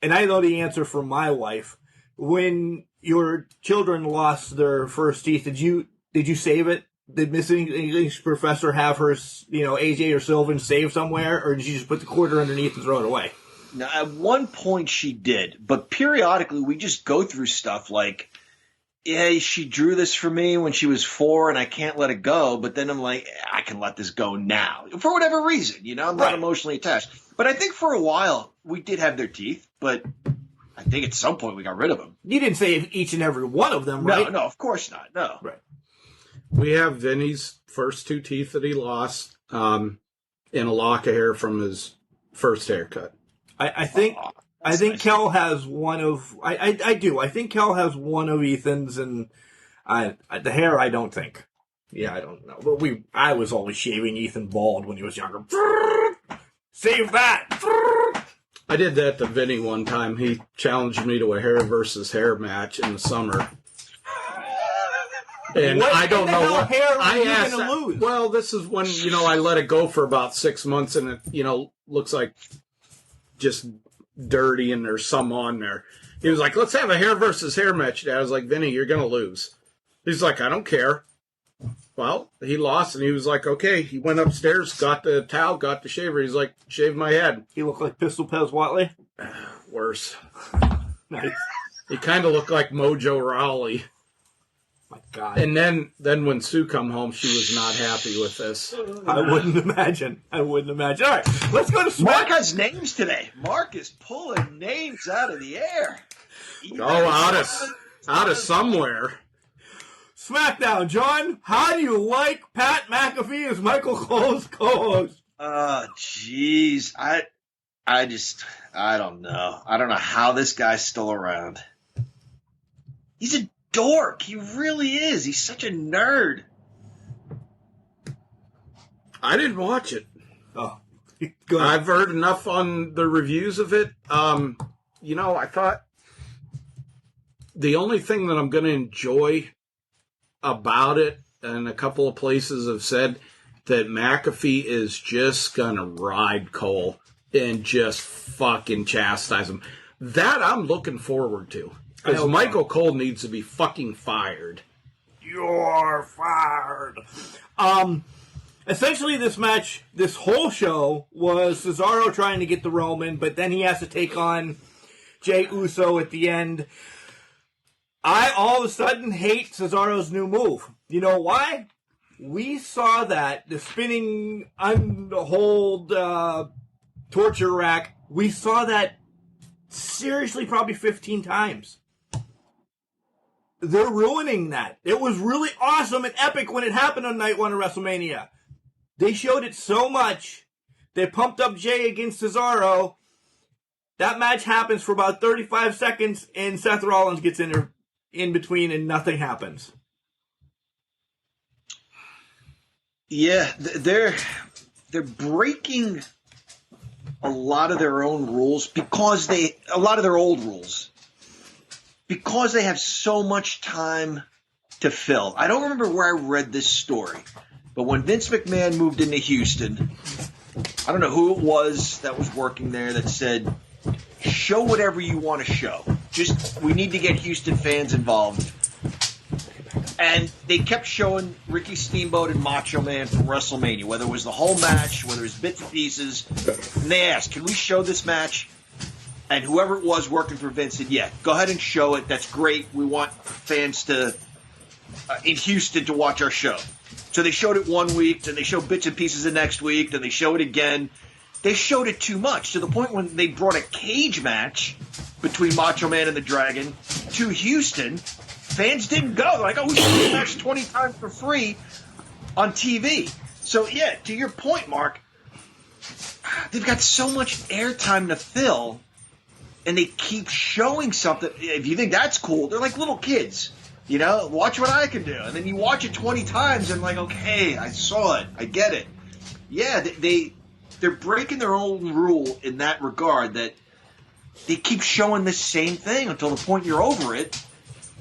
I know the answer from my wife. When your children lost their first teeth, did you save it? Did Missing English Professor have her, AJ or Sylvan saved somewhere, or did you just put the quarter underneath and throw it away? Now, at one point she did, but periodically we just go through stuff like, yeah, she drew this for me when she was 4 and I can't let it go, but then I'm like, I can let this go now. For whatever reason, I'm not emotionally attached. But I think for a while we did have their teeth, but I think at some point we got rid of them. You didn't save each and every one of them, right? No, of course not. No. Right. We have Vinny's first 2 teeth that he lost in a lock of hair from his first haircut. I think nice. Kel has one of I do. I think Kel has one of Ethan's, and the hair I don't think. Yeah, I don't know. But I was always shaving Ethan bald when he was younger. Save that. I did that to Vinny one time. He challenged me to a hair versus hair match in the summer. And I don't know what hair I asked. Gonna lose? Well, this is when, I let it go for about 6 months and it, looks like just dirty and there's some on there. He was like, let's have a hair versus hair match. Dad. I was like, Vinny, you're going to lose. He's like, I don't care. Well, he lost and he was like, okay. He went upstairs, got the towel, got the shaver. He's like, shave my head. He looked like Pistol Pez Watley? Worse. Nice. He kind of looked like Mojo Rawley. My God. And then when Sue come home, she was not happy with this. I wouldn't imagine. All right, let's go to SmackDown. Mark has names today. Mark is pulling names out of the air. Out of somewhere. SmackDown, John. How do you like Pat McAfee as Michael Cole's co-host? Jeez. I don't know. I don't know how this guy's still around. He's a dork. He really is. He's such a nerd. I didn't watch it. Oh, good. I've heard enough on the reviews of it. I thought the only thing that I'm going to enjoy about it, and a couple of places have said that McAfee is just going to ride Cole and just fucking chastise him. That I'm looking forward to. Because Michael Cole needs to be fucking fired. You're fired. Essentially, this match, this whole show, was Cesaro trying to get the Roman, but then he has to take on Jey Uso at the end. I all of a sudden hate Cesaro's new move. You know why? We saw that, the spinning, unhold torture rack, we saw that seriously probably 15 times. They're ruining that. It was really awesome and epic when it happened on Night 1 of WrestleMania. They showed it so much. They pumped up Jey against Cesaro. That match happens for about 35 seconds, and Seth Rollins gets in between, and nothing happens. Yeah, they're breaking a lot of their own rules a lot of their old rules. Because they have so much time to fill. I don't remember where I read this story, but when Vince McMahon moved into Houston, I don't know who it was that was working there that said, show whatever you want to show. We need to get Houston fans involved. And they kept showing Ricky Steamboat and Macho Man from WrestleMania, whether it was the whole match, whether it was bits and pieces. And they asked, can we show this match? And whoever it was working for Vince said, yeah, go ahead and show it. That's great. We want fans in Houston to watch our show. So they showed it one week, then they showed bits and pieces the next week, then they show it again. They showed it too much to the point when they brought a cage match between Macho Man and the Dragon to Houston. Fans didn't go. They're like, oh, we should do the match 20 times for free on TV. So, yeah, to your point, Mark, they've got so much airtime to fill, and they keep showing something. If you think that's cool, they're like little kids. You know, watch what I can do. And then you watch it 20 times and like, okay, I saw it. I get it. Yeah, they're breaking their own rule in that regard, that they keep showing the same thing until the point you're over it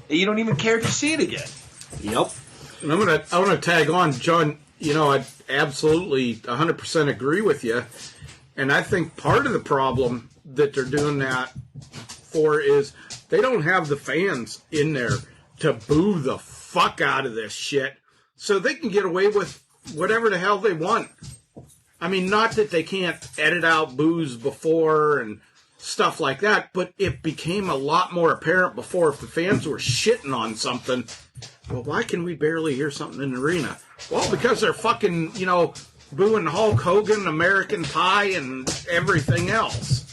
and you don't even care to see it again. Yep. And I'm gonna tag on, John. You know, I absolutely 100% agree with you. And I think part of the problem that they're doing that for is they don't have the fans in there to boo the fuck out of this shit, so they can get away with whatever the hell they want. I mean, not that they can't edit out boos before and stuff like that, but it became a lot more apparent before if the fans were shitting on something. Well, why can we barely hear something in the arena? Well, because they're fucking, you know, booing Hulk Hogan, American Pie, and everything else.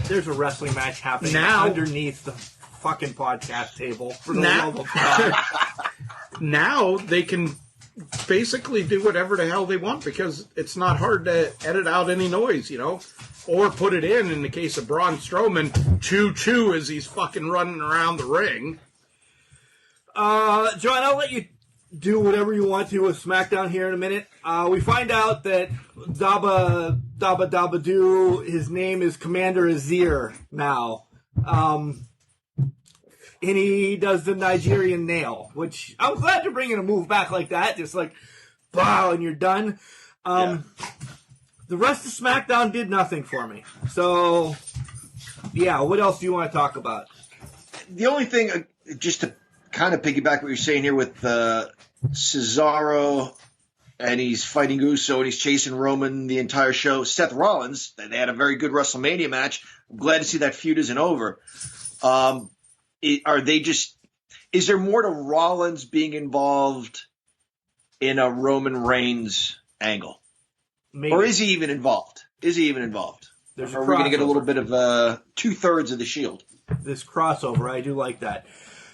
There's a wrestling match happening now underneath the fucking podcast table. For the love of God. Now they can basically do whatever the hell they want because it's not hard to edit out any noise, you know, or put it in the case of Braun Strowman, choo-choo as he's fucking running around the ring. John, I'll let you do whatever you want to with SmackDown here in a minute. We find out that Dabba Doo, his name is Commander Azir now. And he does the Nigerian nail, which I'm glad you're bringing a move back like that. Just like, wow, and you're done. The rest of SmackDown did nothing for me. So, yeah, what else do you want to talk about? The only thing, just to kind of piggyback what you're saying here with Cesaro, and he's fighting Uso, and he's chasing Roman the entire show. Seth Rollins, they had a very good WrestleMania match. I'm glad to see that feud isn't over. Is there more to Rollins being involved in a Roman Reigns angle? Maybe. Or is he even involved? Or are we going to get a little bit of 2/3 of the Shield? This crossover, I do like that.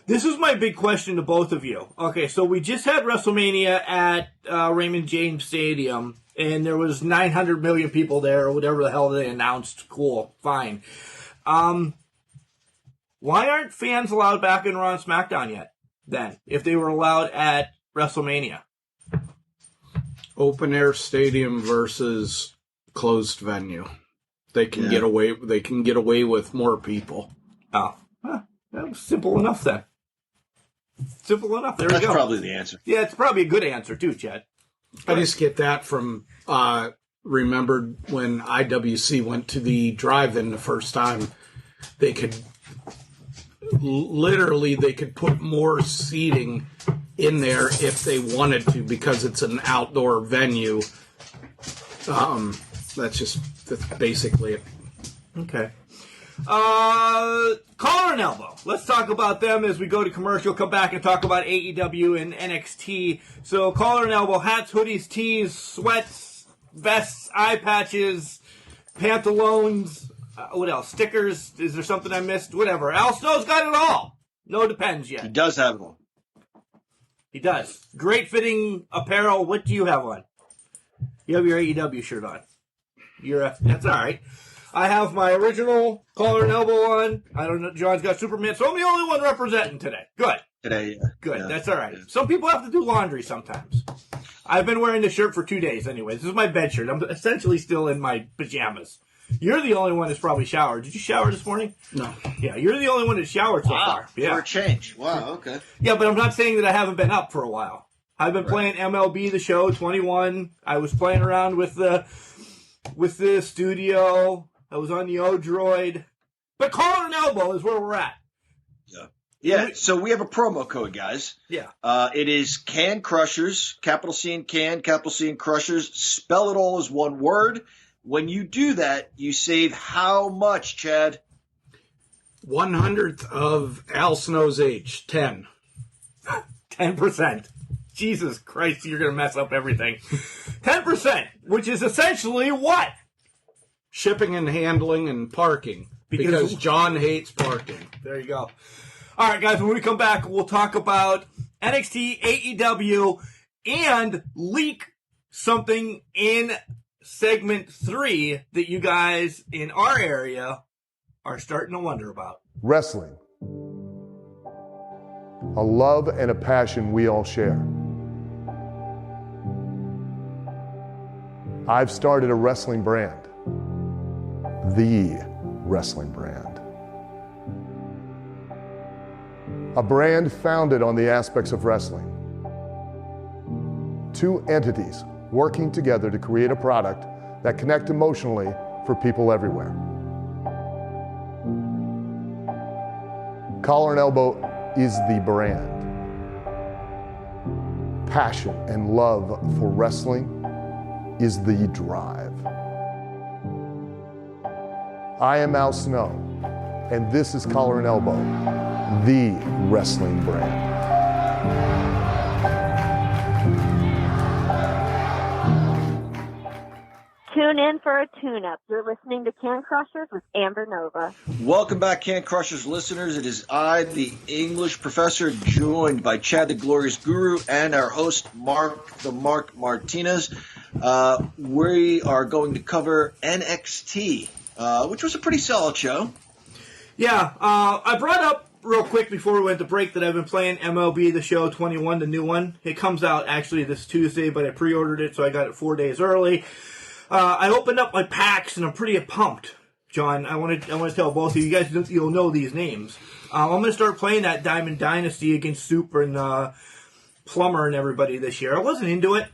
This is my big question to both of you. Okay, so we just had WrestleMania at Raymond James Stadium, and there was 900 million people there, or whatever the hell they announced. Cool, fine. Why aren't fans allowed back in Raw and SmackDown yet, then, if they were allowed at WrestleMania? Open air stadium versus closed venue. They can get away with more people. Oh, that was simple enough then. Simple enough. There we go. That's probably the answer. Yeah, it's probably a good answer too, Chad. I just get that from remembered when IWC went to the drive-in the first time. They could put more seating in there if they wanted to because it's an outdoor venue. That's basically it. Okay. Collar and elbow. Let's talk about them as we go to commercial. Come back and talk about AEW and NXT. So collar and elbow, hats, hoodies, tees, sweats, vests, eye patches, pantaloons. What else? Stickers. Is there something I missed? Whatever. Al Snow's got it all. No Depends yet. He does have one. He does. Great fitting apparel. What do you have on? You have your AEW shirt on. That's all right. I have my original collar and elbow on. I don't know. John's got Superman, so I'm the only one representing today. Good. Today, yeah. Good. Yeah. That's all right. Some people have to do laundry sometimes. I've been wearing this shirt for 2 days anyway. This is my bed shirt. I'm essentially still in my pajamas. You're the only one that's probably showered. Did you shower this morning? No. Yeah, you're the only one that showered so far. Yeah. For a change. Wow, okay. Yeah, but I'm not saying that I haven't been up for a while. I've been playing MLB The Show 21. I was playing around with the studio. I was on the O-Droid. But collar and elbow is where we're at. Yeah. Yeah, so we have a promo code, guys. Yeah. It is Can Crushers, capital C in Can, capital C in Crushers. Spell it all as one word. When you do that, you save how much, Chad? 100th of Al Snow's age, 10. 10%. Jesus Christ, you're going to mess up everything. 10%, which is essentially what? Shipping and handling and parking. Because John hates parking. There you go. All right, guys, when we come back, we'll talk about NXT, AEW, and leak something in segment 3 that you guys in our area are starting to wonder about. Wrestling. A love and a passion we all share. I've started a wrestling brand. The wrestling brand. A brand founded on the aspects of wrestling. 2 entities working together to create a product that connects emotionally for people everywhere. Collar and Elbow is the brand. Passion and love for wrestling is the drive. I am Al Snow, and this is Collar and Elbow, the wrestling brand. Tune in for a tune-up. You're listening to Can Crushers with Amber Nova. Welcome back, Can Crushers listeners. It is I, the English professor, joined by Chad the Glorious Guru and our host, Mark the Mark Martinez. We are going to cover NXT, which was a pretty solid show. Yeah, I brought up real quick before we went to break that I've been playing MLB The Show 21, the new one. It comes out actually this Tuesday, but I pre-ordered it, so I got it 4 days early. I opened up my packs, and I'm pretty pumped, John. I want to tell both of you guys, you'll know these names. I'm going to start playing that Diamond Dynasty against Super and Plummer and everybody this year. I wasn't into it,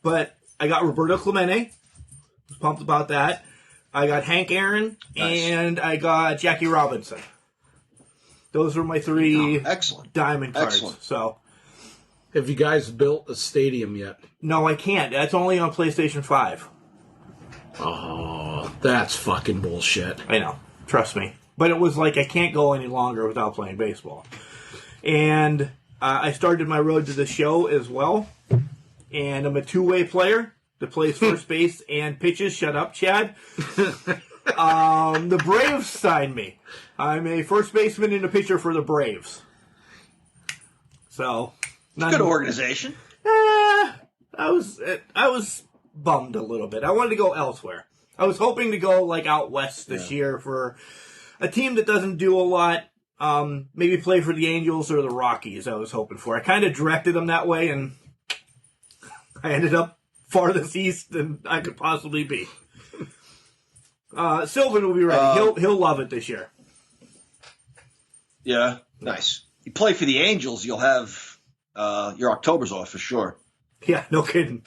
but I got Roberto Clemente. Was pumped about that. I got Hank Aaron, and I got Jackie Robinson. Those were my 3 excellent Diamond cards. Excellent. So, have you guys built a stadium yet? No, I can't. That's only on PlayStation 5. Oh, that's fucking bullshit. I know. Trust me. But it was like I can't go any longer without playing baseball. And I started my road to the show as well. And I'm a 2-way player that plays first base and pitches. Shut up, Chad. The Braves signed me. I'm a first baseman and a pitcher for the Braves. So, good organization. I was bummed a little bit. I wanted to go elsewhere. I was hoping to go like out west this year for a team that doesn't do a lot. Maybe play for the Angels or the Rockies. I was hoping for. I kind of directed them that way, and I ended up farthest east than I could possibly be. Sylvan will be ready. He'll love it this year. Yeah, nice. You play for the Angels, you'll have your Octobers off for sure. Yeah, no kidding.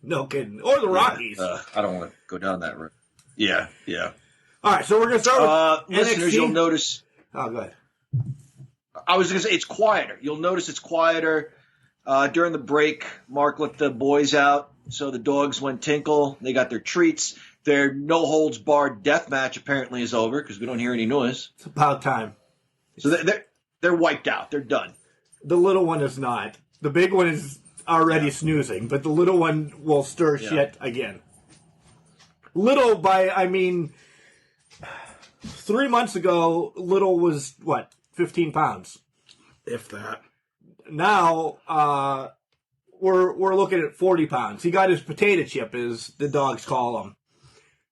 No kidding. Or the Rockies. I don't want to go down that route. Yeah. All right, so we're going to start with listeners, NXT. you'll notice. Oh, go ahead. I was going to say it's quieter. You'll notice it's quieter. During the break, Mark let the boys out, so the dogs went tinkle. They got their treats. Their no-holds-barred death match apparently is over because we don't hear any noise. It's about time. So they're wiped out. They're done. The little one is not. The big one is already snoozing, but the little one will stir shit again. Little by, I mean, 3 months ago, Little was, 15 pounds? If that. Now, we're looking at 40 pounds. He got his potato chip, as the dogs call him.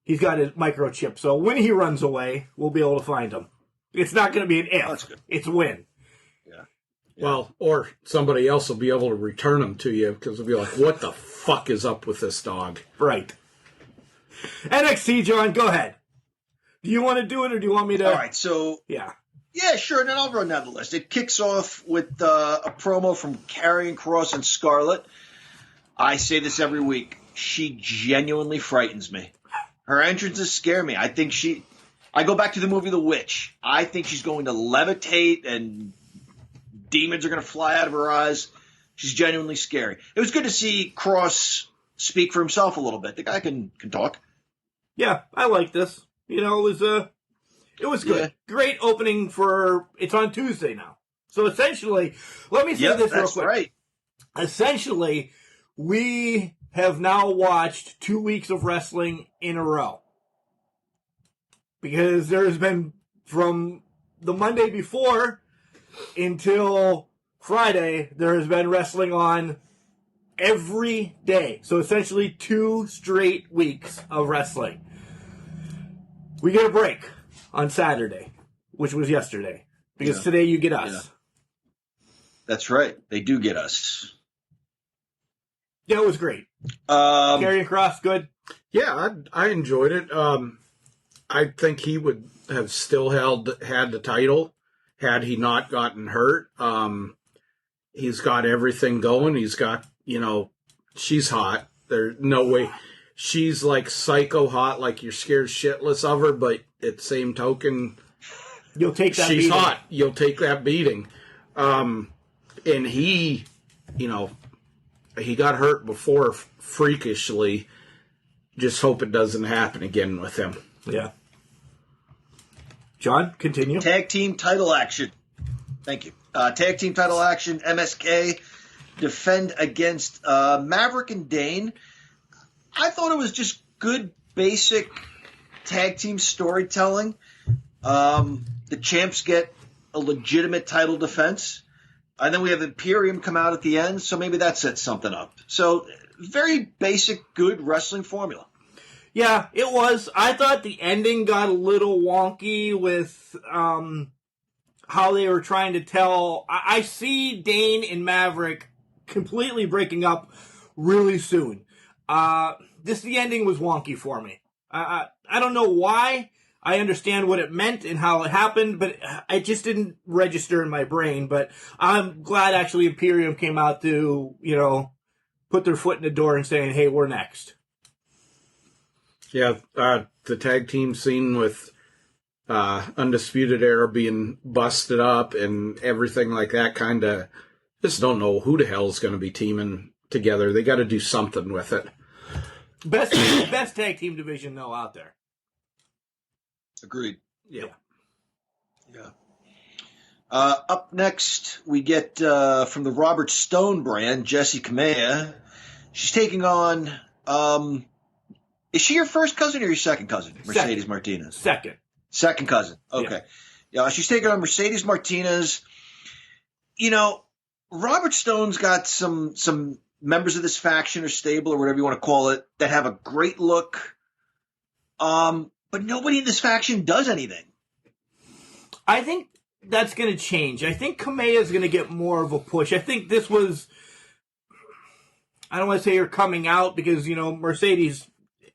He's got his microchip, so when he runs away, we'll be able to find him. It's not going to be an if. That's good. It's a win. Well, or somebody else will be able to return them to you because they'll be like, what the fuck is up with this dog? Right. NXT, John, go ahead. Do you want to do it or do you want me to? All right, so. Yeah, sure, and then I'll run down the list. It kicks off with a promo from Karrion Kross and Scarlett. I say this every week. She genuinely frightens me. Her entrances scare me. I go back to the movie The Witch. I think she's going to levitate and demons are going to fly out of her eyes. She's genuinely scary. It was good to see Kross speak for himself a little bit. The guy can talk. Yeah, I like this. You know, it was good. Yeah. Great opening for, it's on Tuesday now. So essentially, let me say this real quick. Right. essentially, we have now watched 2 weeks of wrestling in a row. Because there's been, from the Monday before until Friday, there has been wrestling on every day. So essentially 2 straight weeks of wrestling. We get a break on Saturday, which was yesterday. Because today you get us. Yeah. That's right. They do get us. Yeah, it was great. Karrion Kross, good. Yeah, I enjoyed it. I think he would have still had the title had he not gotten hurt. He's got everything going. He's got, she's hot. There's no way. She's like psycho hot, like you're scared shitless of her, but at the same token, you'll take that she's beating. Hot. You'll take that beating. And he, he got hurt before freakishly. Just hope it doesn't happen again with him. Yeah. John, continue. Tag team title action. Thank you. Tag team title action. MSK defend against Maverick and Dane. I thought it was just good, basic tag team storytelling. The champs get a legitimate title defense. And then we have Imperium come out at the end, so maybe that sets something up. So, very basic, good wrestling formula. Yeah, it was. I thought the ending got a little wonky with how they were trying to tell. I see Dane and Maverick completely breaking up really soon. The ending was wonky for me. I don't know why. I understand what it meant and how it happened, but it just didn't register in my brain. But I'm glad actually Imperium came out to, put their foot in the door and saying, hey, we're next. Yeah, the tag team scene with Undisputed Era being busted up and everything like that, kind of just don't know who the hell is going to be teaming together. They got to do something with it. Best tag team division, though, out there. Agreed. Yeah. Up next, we get from the Robert Stone brand, Jessie Kamea. She's taking on... is she your first cousin or your second cousin? Mercedes Martinez. Second cousin. Okay. Yeah, she's taking on Mercedes Martinez. Robert Stone's got some members of this faction or stable or whatever you want to call it that have a great look. But nobody in this faction does anything. I think that's going to change. I think Kamea is going to get more of a push. I think this was, I don't want to say her coming out because, Mercedes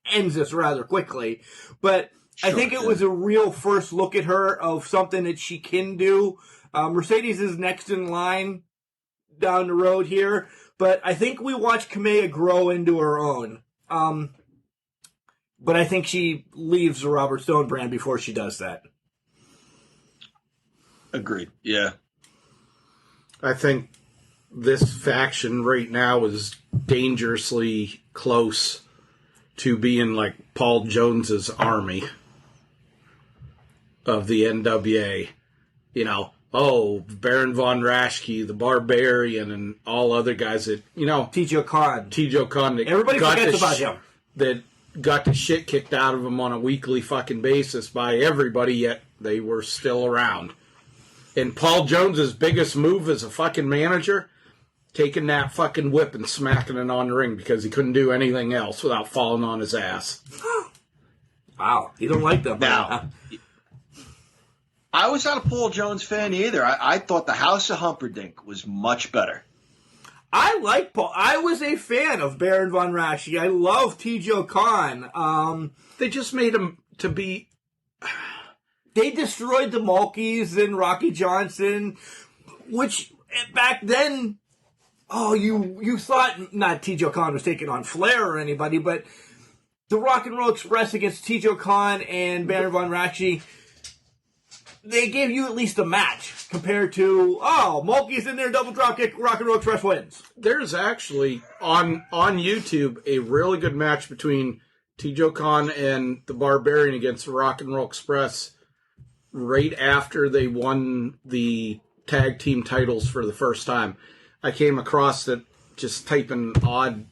ends this rather quickly. But I think it was a real first look at her of something that she can do. Mercedes is next in line down the road here. But I think we watch Kamea grow into her own. But I think she leaves the Robert Stone brand before she does that. Agreed. Yeah. I think this faction right now is dangerously close to being like Paul Jones's army of the NWA. Baron Von Raschke, the Barbarian, and all other guys that, Tijo Khan. Everybody forgets about him. That got the shit kicked out of them on a weekly fucking basis by everybody, yet they were still around. And Paul Jones's biggest move as a fucking manager, taking that fucking whip and smacking it on the ring because he couldn't do anything else without falling on his ass. Wow, you don't like them. Now, I was not a Paul Jones fan either. I thought the House of Humperdinck was much better. I like Paul. I was a fan of Baron Von Raschke. I love Tijo Khan. They just made him to be... They destroyed the Mulkeys and Rocky Johnson, which back then, you thought not Tijo Khan was taking on Flair or anybody, but the Rock and Roll Express against Tijo Khan and Baron Von Raschke, they gave you at least a match compared to, Mulkey's in there, double drop kick, Rock and Roll Express wins. There's actually, on YouTube, a really good match between Tijo Khan and the Barbarian against the Rock and Roll Express right after they won the tag team titles for the first time. I came across it just typing odd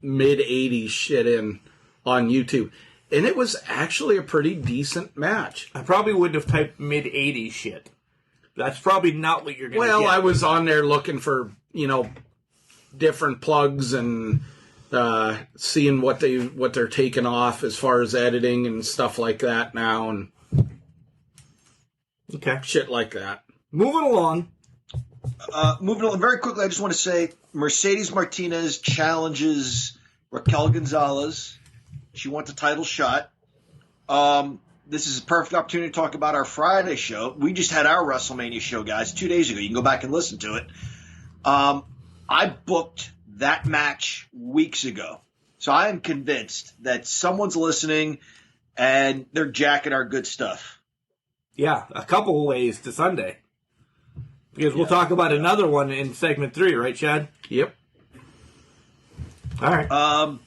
mid-'80s shit in on YouTube. And it was actually a pretty decent match. I probably wouldn't have typed mid-'80s shit. That's probably not what you're going to get. Well, I was on there looking for, different plugs and seeing what they're taking off as far as editing and stuff like that now, and shit like that. Moving along very quickly, I just want to say Mercedes Martinez challenges Raquel Gonzalez. She wants a title shot. This is a perfect opportunity to talk about our Friday show. We just had our WrestleMania show, guys, 2 days ago. You can go back and listen to it. I booked that match weeks ago. So I am convinced that someone's listening and they're jacking our good stuff. Yeah, a couple of ways to Sunday. Because we'll talk about another one in segment 3, right, Chad? Yep. All right.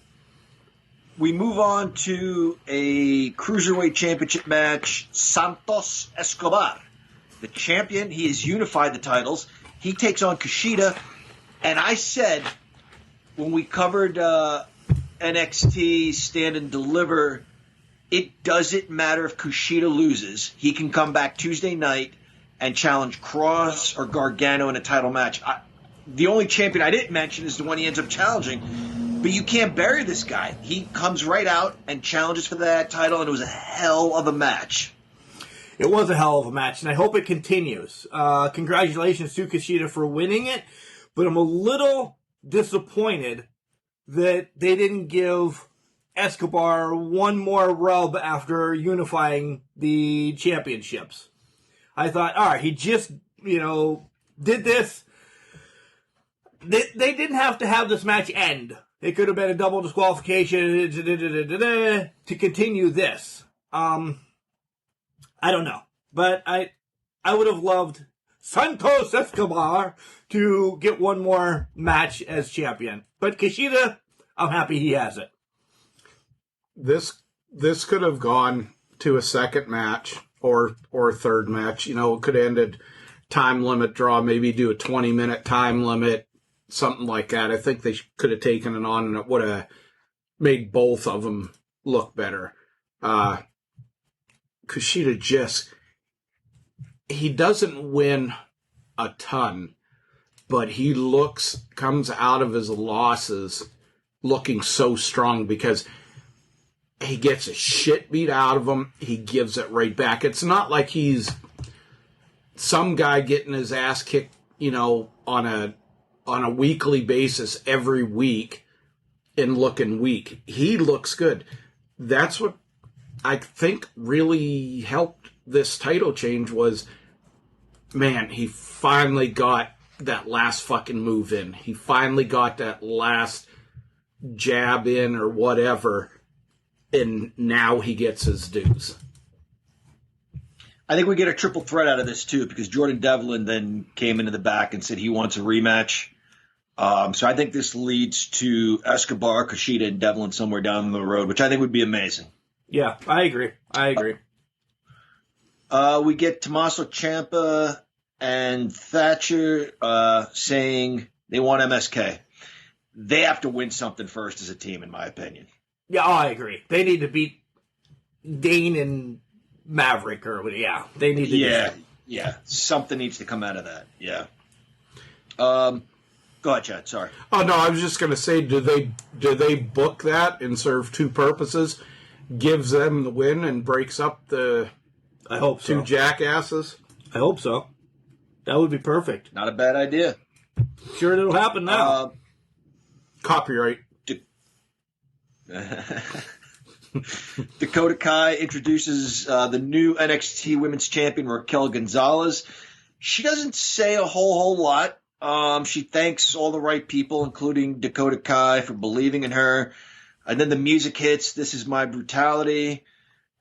We move on to a Cruiserweight Championship match. Santos Escobar, the champion. He has unified the titles. He takes on Kushida. And I said when we covered NXT Stand and Deliver, it doesn't matter if Kushida loses. He can come back Tuesday night and challenge Cross or Gargano in a title match. The only champion I didn't mention is the one he ends up challenging. But you can't bury this guy. He comes right out and challenges for that title, and it was a hell of a match. It was a hell of a match, and I hope it continues. Congratulations to Kushida for winning it, but I'm a little disappointed that they didn't give Escobar one more rub after unifying the championships. I thought, all right, he just, did this. They didn't have to have this match end. It could have been a double disqualification to continue this. I don't know. But I would have loved Santos Escobar to get one more match as champion. But Kushida, I'm happy he has it. This could have gone to a second match or a third match. It could have ended time limit draw, maybe do a 20-minute time limit. Something like that. I think they could have taken it on and it would have made both of them look better. Kushida he doesn't win a ton, but he comes out of his losses looking so strong because he gets a shit beat out of him. He gives it right back. It's not like he's some guy getting his ass kicked, on a weekly basis every week and looking weak. He looks good. That's what I think really helped this title change was, man, he finally got that last fucking move in. He finally got that last jab in or whatever, and now he gets his dues. I think we get a triple threat out of this, too, because Jordan Devlin then came into the back and said he wants a rematch. So I think this leads to Escobar, Kushida, and Devlin somewhere down the road, which I think would be amazing. Yeah, I agree. We get Tommaso Ciampa and Thatcher saying they want MSK. They have to win something first as a team, in my opinion. Yeah, I agree. They need to beat Dane and Maverick, they need to. Yeah. Something needs to come out of that. Yeah. Go ahead, Chad. Sorry. Oh no, I was just going to say, do they book that and serve two purposes? Gives them the win and breaks up the I hope so. Two jackasses? I hope so. That would be perfect. Not a bad idea. Sure, it'll happen now. Copyright. Dakota Kai introduces the new NXT Women's Champion, Raquel Gonzalez. She doesn't say a whole lot. She thanks all the right people, including Dakota Kai, for believing in her. And then the music hits, This Is My Brutality.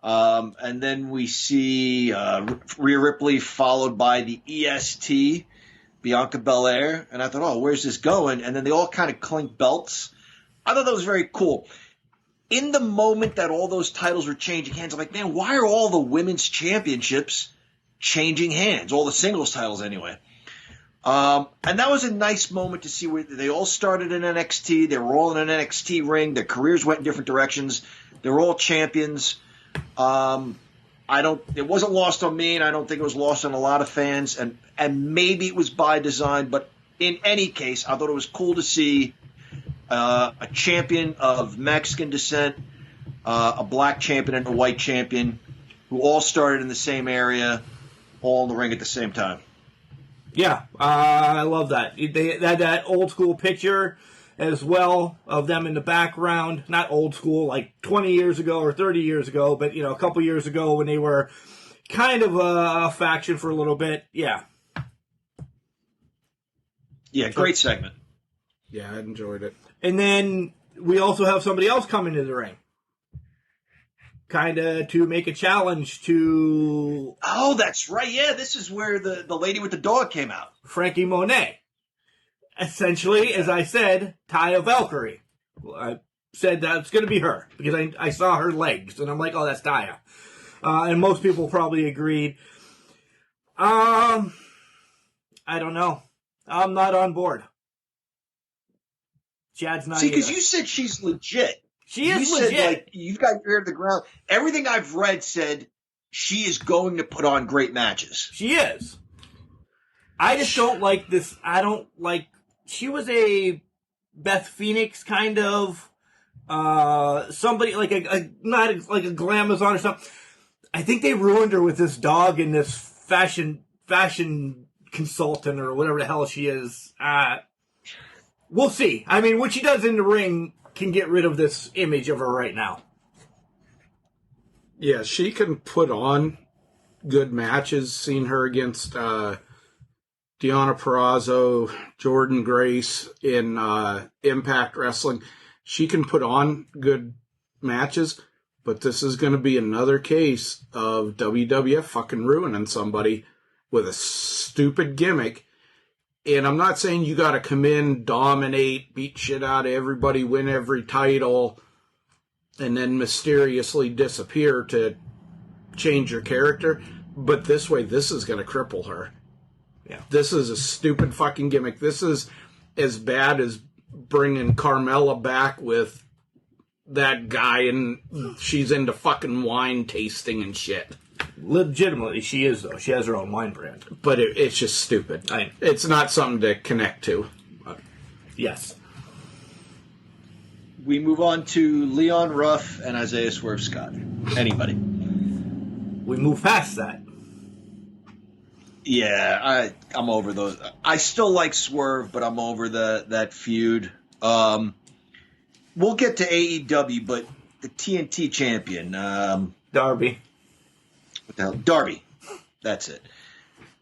And then we see Rhea Ripley followed by the EST, Bianca Belair. And I thought, oh, where's this going? And then they all kind of clink belts. I thought that was very cool. In the moment that all those titles were changing hands, I'm like, man, why are all the women's championships changing hands? All the singles titles anyway. And that was a nice moment to see where they all started in NXT. They were all in an NXT ring. Their careers went in different directions. They were all champions. It wasn't lost on me, and I don't think it was lost on a lot of fans. And maybe it was by design, but in any case, I thought it was cool to see a champion of Mexican descent, a black champion and a white champion, who all started in the same area, all in the ring at the same time. Yeah, I love that. They had that old school picture as well of them in the background. Not old school, like 20 years ago or 30 years ago, but, a couple years ago when they were kind of a faction for a little bit. Yeah. Yeah, great segment. Yeah, I enjoyed it. And then we also have somebody else come into the ring. Kind of to make a challenge to... Oh, that's right. Yeah, this is where the lady with the dog came out. Frankie Monet. Essentially, as I said, Taya Valkyrie. I said that's going to be her because I saw her legs, and I'm like, oh, that's Taya. And most people probably agreed. I don't know. I'm not on board. Chad's not. See, because you said she's legit. She is you legit. Said, like, you've got your ear to the ground. Everything I've read said she is going to put on great matches. She is. I just don't like this. I don't like. She was a Beth Phoenix kind of somebody like not like a Glamazon or something. I think they ruined her with this dog and this fashion consultant or whatever the hell she is. We'll see. I mean, what she does in the ring can get rid of this image of her right now. Yeah, she can put on good matches. Seen her against Deonna Purrazzo, Jordan Grace in Impact Wrestling. She can put on good matches, but this is going to be another case of WWF fucking ruining somebody with a stupid gimmick. And I'm not saying you got to come in, dominate, beat shit out of everybody, win every title, and then mysteriously disappear to change your character. But this way, this is going to cripple her. Yeah. This is a stupid fucking gimmick. This is as bad as bringing Carmella back with that guy and she's into fucking wine tasting and shit. Legitimately, she is, though. She has her own wine brand. But it's just stupid. It's not something to connect to. Yes. We move on to Leon Ruff and Isaiah Swerve Scott. Anybody? We move past that. Yeah, I'm over those. I still like Swerve, but I'm over that feud. We'll get to AEW, but the TNT champion, Darby. What the hell? Darby. That's it.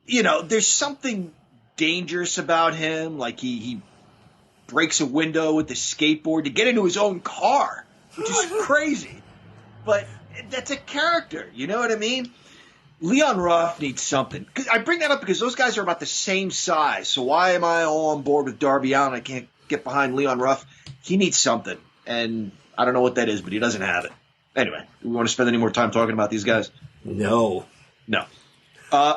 There's something dangerous about him. Like he breaks a window with the skateboard to get into his own car, which is crazy. But that's a character. You know what I mean? Leon Ruff needs something. I bring that up because those guys are about the same size. So why am I all on board with Darby Allin? I can't get behind Leon Ruff. He needs something. And I don't know what that is, but he doesn't have it. Anyway, do we want to spend any more time talking about these guys? No.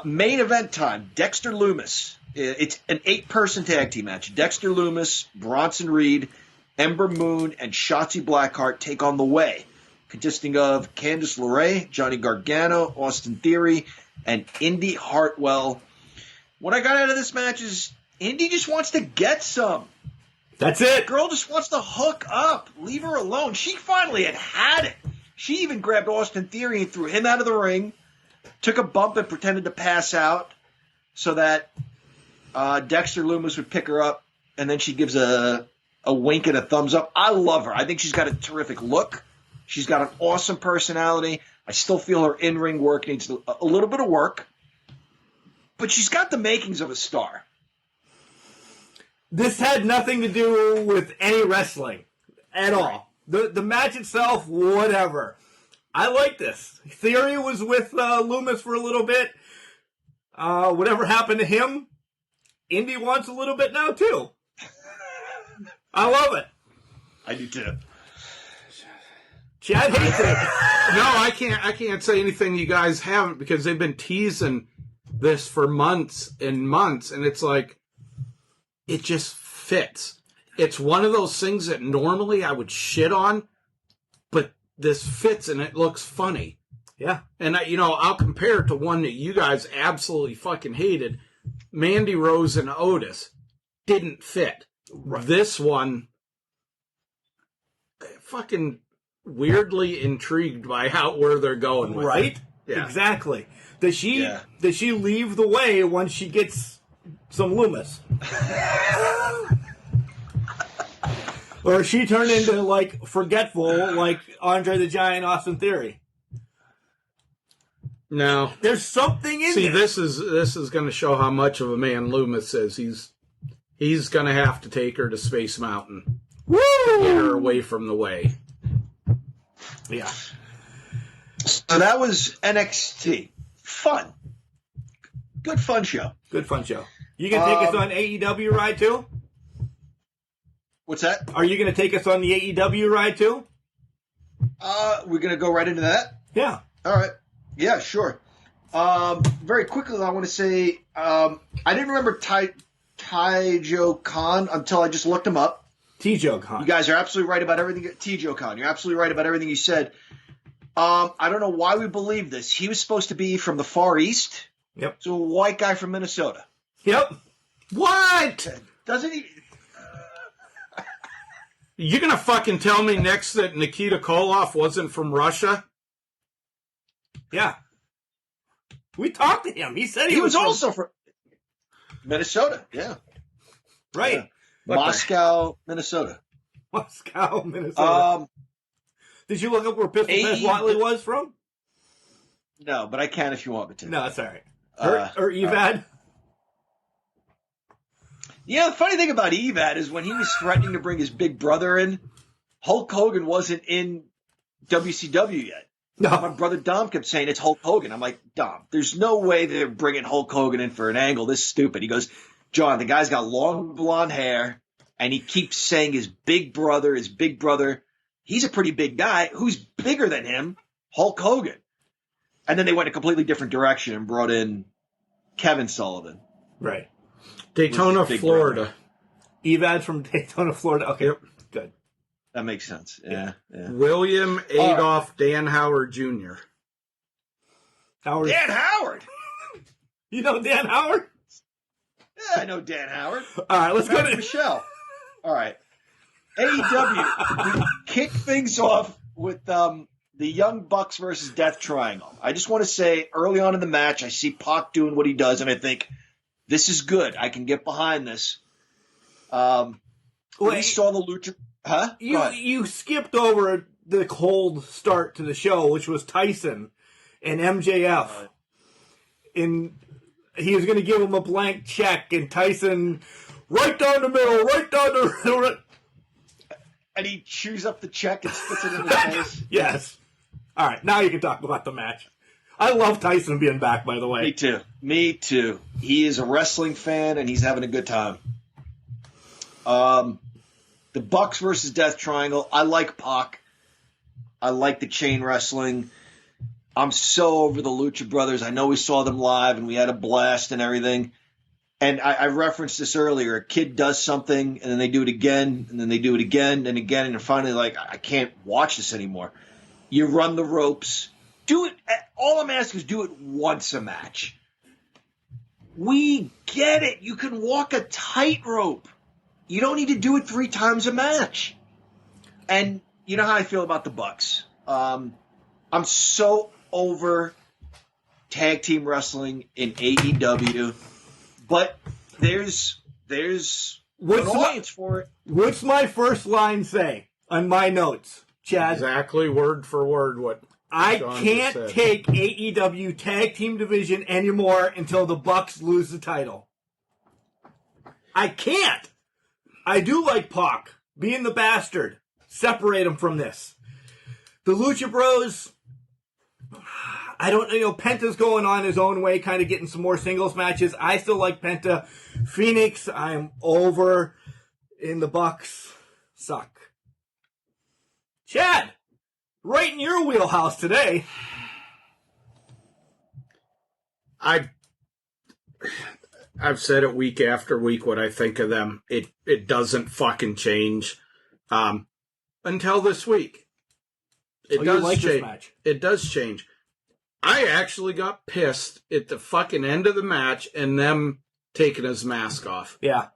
Main event time. Dexter Lumis. It's an 8-person tag team match. Dexter Lumis, Bronson Reed, Ember Moon, and Shotzi Blackheart take on The Way, consisting of Candice LeRae, Johnny Gargano, Austin Theory, and Indy Hartwell. What I got out of this match is Indy just wants to get some. That's it. The girl just wants to hook up. Leave her alone. She finally had it. She even grabbed Austin Theory and threw him out of the ring, took a bump and pretended to pass out so that Dexter Lumis would pick her up, and then she gives a wink and a thumbs up. I love her. I think she's got a terrific look. She's got an awesome personality. I still feel her in-ring work needs a little bit of work, but she's got the makings of a star. This had nothing to do with any wrestling at all. The match itself, whatever. I like this. Theory was with Lumis for a little bit. Whatever happened to him, Indy wants a little bit now too. I love it. I do too. Chad hates it. No, I can't say anything you guys haven't because they've been teasing this for months and months, and it's like, it just fits. It's one of those things that normally I would shit on, but this fits and it looks funny. Yeah. And, I'll compare it to one that you guys absolutely fucking hated. Mandy Rose and Otis didn't fit. Right. This one, fucking weirdly intrigued by where they're going with right? it. Yeah. Exactly. Does she leave the way once she gets some Loomis? Or is she turned into, like, forgetful, like Andre the Giant, Austin Theory? No. There's something in there. See, this is going to show how much of a man Loomis is. He's going to have to take her to Space Mountain. Woo! To get her away from the way. Yeah. So that was NXT. Fun. Good fun show. Good fun show. You going to take us on AEW ride, too? What's that? Are you going to take us on the AEW ride, too? We're going to go right into that? Yeah. All right. Yeah, sure. Very quickly, I want to say I didn't remember Taijo Khan until I just looked him up. Taijo Khan. You guys are absolutely right about everything. Taijo Khan, you're absolutely right about everything you said. I don't know why we believe this. He was supposed to be from the Far East. Yep. So a white guy from Minnesota. Yep. What? Doesn't he? You gonna fucking tell me next that Nikita Koloff wasn't from Russia? Yeah. We talked to him. He said he was also from Minnesota. Yeah. Right. Yeah. Moscow, Minnesota. Moscow, Minnesota. Did you look up where Pistol Pez Watley was from? No, but I can if you want me to. No, that's all right. Or Evad? Yeah, the funny thing about Evad is when he was threatening to bring his big brother in, Hulk Hogan wasn't in WCW yet. No. My brother Dom kept saying it's Hulk Hogan. I'm like, Dom, there's no way they're bringing Hulk Hogan in for an angle this stupid. He goes, John, the guy's got long blonde hair, and he keeps saying his big brother. He's a pretty big guy. Who's bigger than him? Hulk Hogan. And then they went a completely different direction and brought in Kevin Sullivan. Right. Daytona, Florida. Evad from Daytona, Florida. Okay, yep. Good. That makes sense. Yeah. William Adolph Dan Howard Jr. Dan Howard! You know Dan Howard? Yeah, I know Dan Howard. All right, let's go to Michelle. All right. AEW, we kick things off with the Young Bucks versus Death Triangle. I just want to say, early on in the match, I see Pac doing what he does, and I think, this is good. I can get behind this. We saw the Lucha... Huh? You skipped over the cold start to the show, which was Tyson and MJF. And he was going to give him a blank check, and Tyson, right down the middle, right down the middle. And he chews up the check and spits it in his face. Yes. All right, now you can talk about the match. I love Tyson being back, by the way. Me too. He is a wrestling fan, and he's having a good time. The Bucks versus Death Triangle. I like Pac. I like the chain wrestling. I'm so over the Lucha Brothers. I know we saw them live, and we had a blast and everything. And I referenced this earlier. A kid does something, and then they do it again, and then they do it again and again, and finally, like, I can't watch this anymore. You run the ropes. Do it. All I'm asking is do it once a match. We get it. You can walk a tightrope. You don't need to do it 3 times a match. And you know how I feel about the Bucks. I'm so over tag team wrestling in AEW, but there's an audience for it. What's my first line say on my notes, Chad? Exactly word for word what I Sean can't take AEW tag team division anymore until the Bucks lose the title. I can't. I do like Pac being the bastard. Separate him from this. The Lucha Bros, I don't know. Penta's going on his own way, kind of getting some more singles matches. I still like Penta. Phoenix, I'm over. In the Bucks, suck. Chad, right in your wheelhouse today. I've said it week after week what I think of them. It doesn't fucking change until this week. It does change. This match. It does change. I actually got pissed at the fucking end of the match and them taking his mask off. Yeah.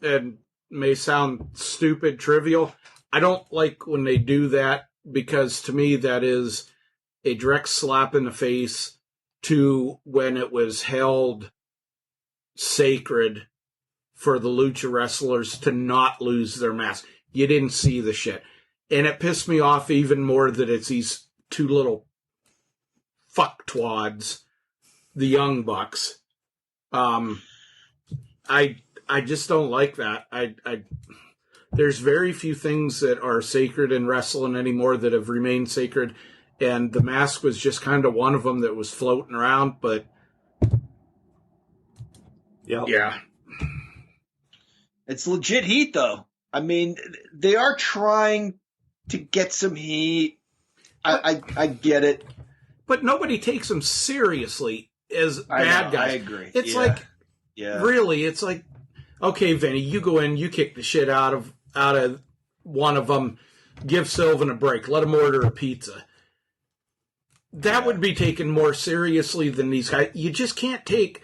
It may sound stupid, trivial. I don't like when they do that because to me that is a direct slap in the face to when it was held sacred for the lucha wrestlers to not lose their mask. You didn't see the shit. And it pissed me off even more that it's these two little fucktwads, the Young Bucks. I just don't like that. There's very few things that are sacred in wrestling anymore that have remained sacred, and the mask was just kind of one of them that was floating around, but yeah. It's legit heat, though. I mean, they are trying to get some heat. I get it. But nobody takes them seriously as bad guys. I agree. It's really, it's like, okay, Vinny, you go in, you kick the shit out of one of them, give Sylvan a break, let him order a pizza. That would be taken more seriously than these guys. You just can't take,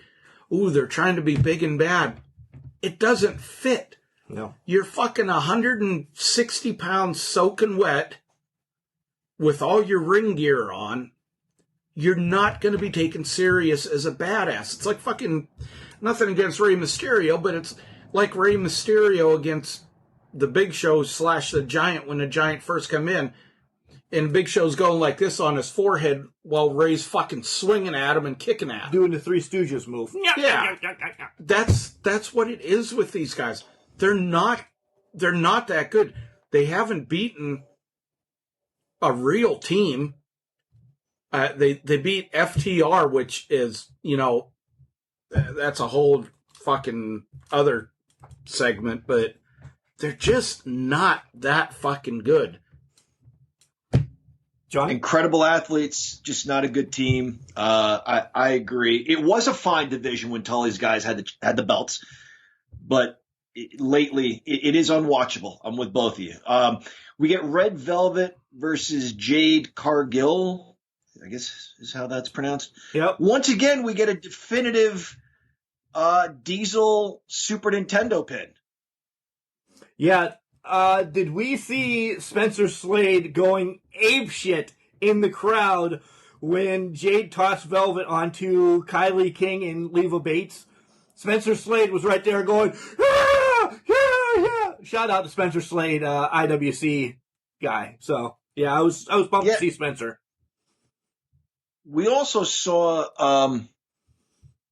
they're trying to be big and bad. It doesn't fit. No. You're fucking 160 pounds soaking wet with all your ring gear on. You're not going to be taken serious as a badass. It's like fucking, nothing against Rey Mysterio, but it's like Rey Mysterio against the Big Show / the Giant when the Giant first come in. And Big Show's going like this on his forehead while Ray's fucking swinging at him and kicking at him. Doing the Three Stooges move. Yeah. That's what it is with these guys. They're not that good. They haven't beaten a real team. They beat FTR, which is, that's a whole fucking other segment, but they're just not that fucking good. John? Incredible athletes, just not a good team. I agree. It was a fine division when Tully's guys had the belts, but lately it is unwatchable. I'm with both of you. We get Red Velvet versus Jade Cargill, I guess is how that's pronounced. Yep. Once again, we get a definitive Diesel Super Nintendo pin. Yeah. Did we see Spencer Slade going apeshit in the crowd when Jade tossed Velvet onto Kylie King and Leva Bates? Spencer Slade was right there going, yeah. Shout out to Spencer Slade, IWC guy. So yeah, I was pumped to see Spencer. We also saw,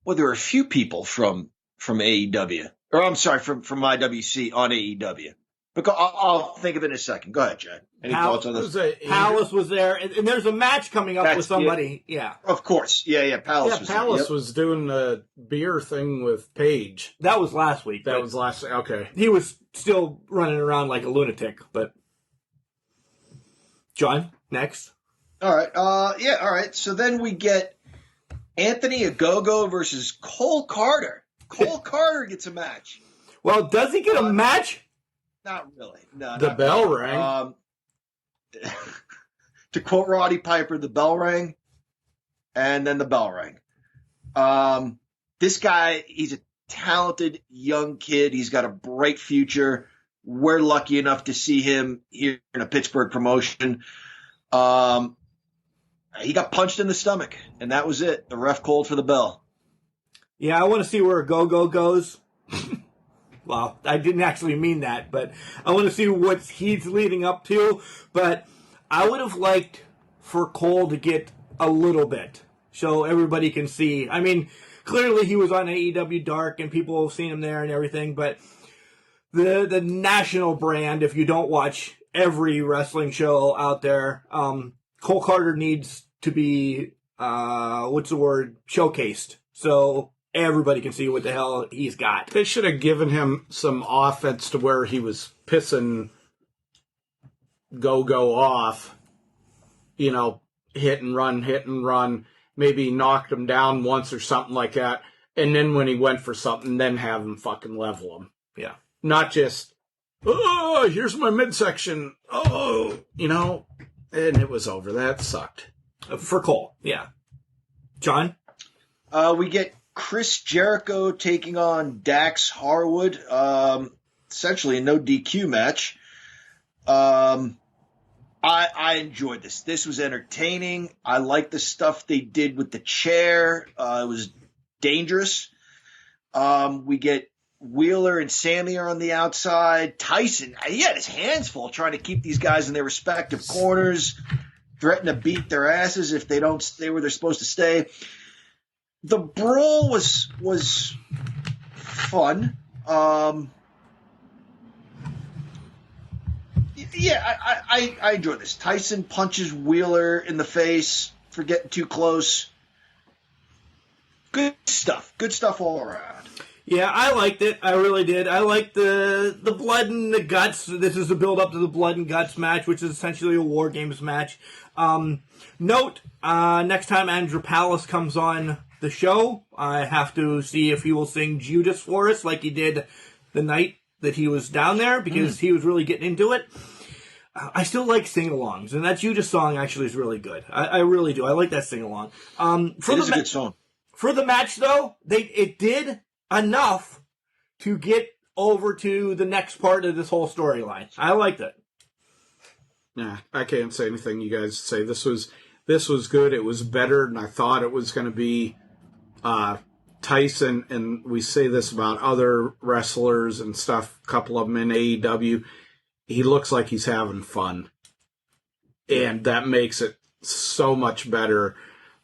there were a few people from AEW, or I'm sorry, from IWC on AEW. But I'll think of it in a second. Go ahead, Chad. Any thoughts on this? Palace was there, and there's a match coming up with somebody. Yeah. Of course. Yeah. Palace was doing the beer thing with Paige. That was last week. That was last week. Okay. He was still running around like a lunatic, but John, next. All right. All right. So then we get Anthony Ogogo versus Cole Carter. Cole Carter gets a match. Well, does he get a match? Not really. No. The bell rang. To quote Roddy Piper, the bell rang, and then the bell rang. This guy, he's a talented young kid. He's got a bright future. We're lucky enough to see him here in a Pittsburgh promotion. He got punched in the stomach, and that was it. The ref called for the bell. Yeah, I want to see where Go-Go goes. Well, I didn't actually mean that, but I want to see what he's leading up to. But I would have liked for Cole to get a little bit so everybody can see. I mean, clearly he was on AEW Dark and people have seen him there and everything, but the national brand, if you don't watch every wrestling show out there, Cole Carter needs to be, showcased. So everybody can see what the hell he's got. They should have given him some offense to where he was pissing Go-Go off. Hit and run. Maybe knocked him down once or something like that. And then when he went for something, then have him fucking level him. Yeah. Not just, oh, here's my midsection. Oh, and it was over. That sucked. For Cole, yeah. John? We get Chris Jericho taking on Dax Harwood. Essentially a no DQ match. I enjoyed this. This was entertaining. I like the stuff they did with the chair. It was dangerous. We get Wheeler and Sammy are on the outside. Tyson, he had his hands full trying to keep these guys in their respective corners, threaten to beat their asses if they don't stay where they're supposed to stay. The brawl was fun. I enjoy this. Tyson punches Wheeler in the face for getting too close. Good stuff. Good stuff all around. Yeah, I liked it. I really did. I liked the blood and the guts. This is a build up to the blood and guts match, which is essentially a War Games match. Note, next time Andrew Palace comes on the show, I have to see if he will sing Judas for us like he did the night that he was down there, because he was really getting into it. I still like sing-alongs, and that Judas song actually is really good. I really do. I like that sing-along. It is a good song. For the match, though, it did enough to get over to the next part of this whole storyline. I liked it. Nah, I can't say anything. You guys say this was good. It was better than I thought it was going to be. Tyson, and we say this about other wrestlers and stuff, a couple of them in AEW, he looks like he's having fun. And that makes it so much better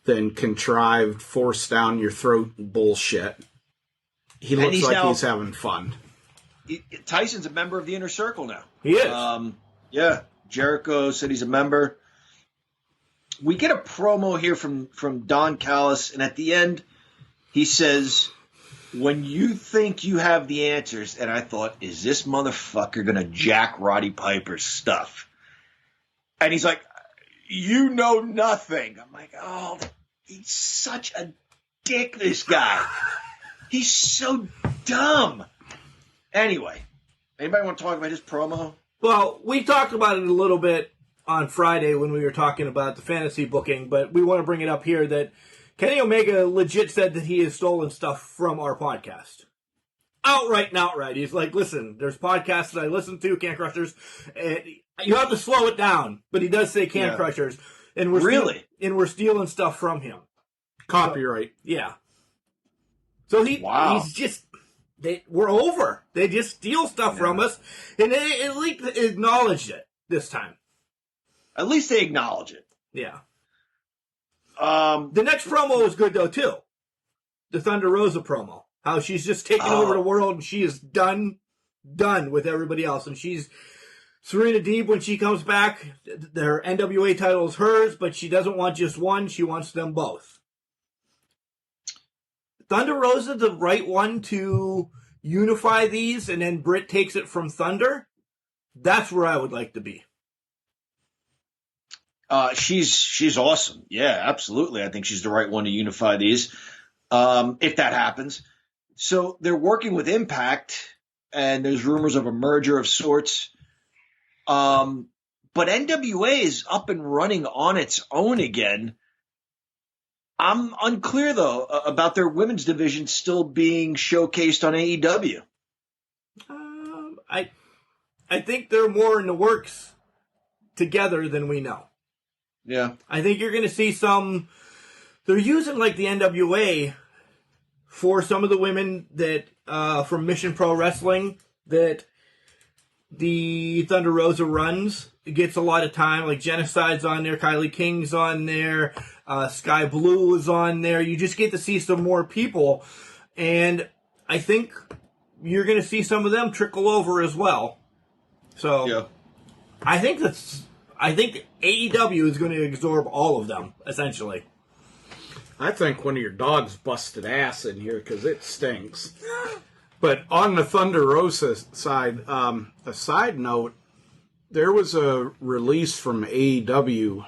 than contrived, forced down your throat bullshit. He looks like he's having fun. Tyson's a member of the Inner Circle now. He is. Yeah, Jericho said he's a member. We get a promo here from Don Callis, and at the end, he says, when you think you have the answers, and I thought, is this motherfucker going to jack Roddy Piper's stuff? And he's like, you know nothing. I'm like, oh, he's such a dick, this guy. He's so dumb. Anyway, anybody want to talk about his promo? Well, we talked about it a little bit on Friday when we were talking about the fantasy booking, but we want to bring it up here that Kenny Omega legit said that he has stolen stuff from our podcast. Outright. He's like, listen, there's podcasts that I listen to, Can Crushers, and you have to slow it down. But he does say Can Crushers. And we're stealing stuff from him. Copyright. So, yeah. So he's just, we're over. They just steal stuff from us, and they at least acknowledged it this time. At least they acknowledge it. Yeah. The next promo was good, though, too. The Thunder Rosa promo. How she's just taking over the world, and she is done with everybody else. And she's Serena Deeb, when she comes back, their NWA title is hers, but she doesn't want just one. She wants them both. Thunder Rosa, the right one to unify these, and then Britt takes it from Thunder. That's where I would like to be. She's awesome. Yeah, absolutely. I think she's the right one to unify these, if that happens. So they're working with Impact, and there's rumors of a merger of sorts. But NWA is up and running on its own again. I'm unclear, though, about their women's division still being showcased on AEW. I think they're more in the works together than we know. Yeah. I think you're going to see some. They're using like the NWA for some of the women that from Mission Pro Wrestling that the Thunder Rosa runs. It gets a lot of time. Like Genocide's on there, Kylie King's on there, Sky Blue is on there. You just get to see some more people, and I think you're going to see some of them trickle over as well. So yeah. I think AEW is going to absorb all of them, essentially. I think one of your dogs busted ass in here because it stinks. But on the Thunder Rosa side, a side note, there was a release from AEW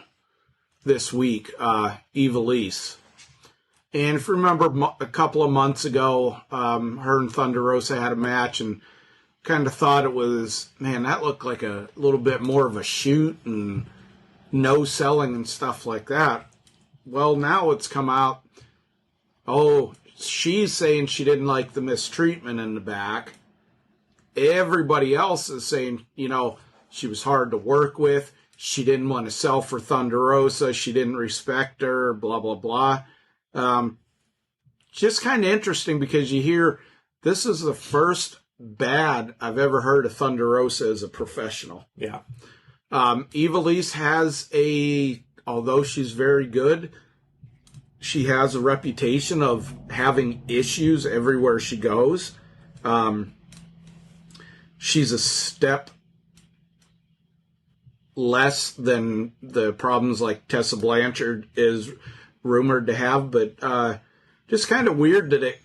this week, Evilise. And if you remember a couple of months ago, her and Thunder Rosa had a match and kind of thought it was, man, that looked like a little bit more of a shoot and no selling and stuff like that. Well, now it's come out, she's saying she didn't like the mistreatment in the back. Everybody else is saying, she was hard to work with. She didn't want to sell for Thunder Rosa. She didn't respect her, blah, blah, blah. Just kind of interesting because you hear this is the first bad I've ever heard of Thunder Rosa as a professional. Yeah. Ivelisse has although she's very good, she has a reputation of having issues everywhere she goes. She's a step less than the problems like Tessa Blanchard is rumored to have, but just kind of weird that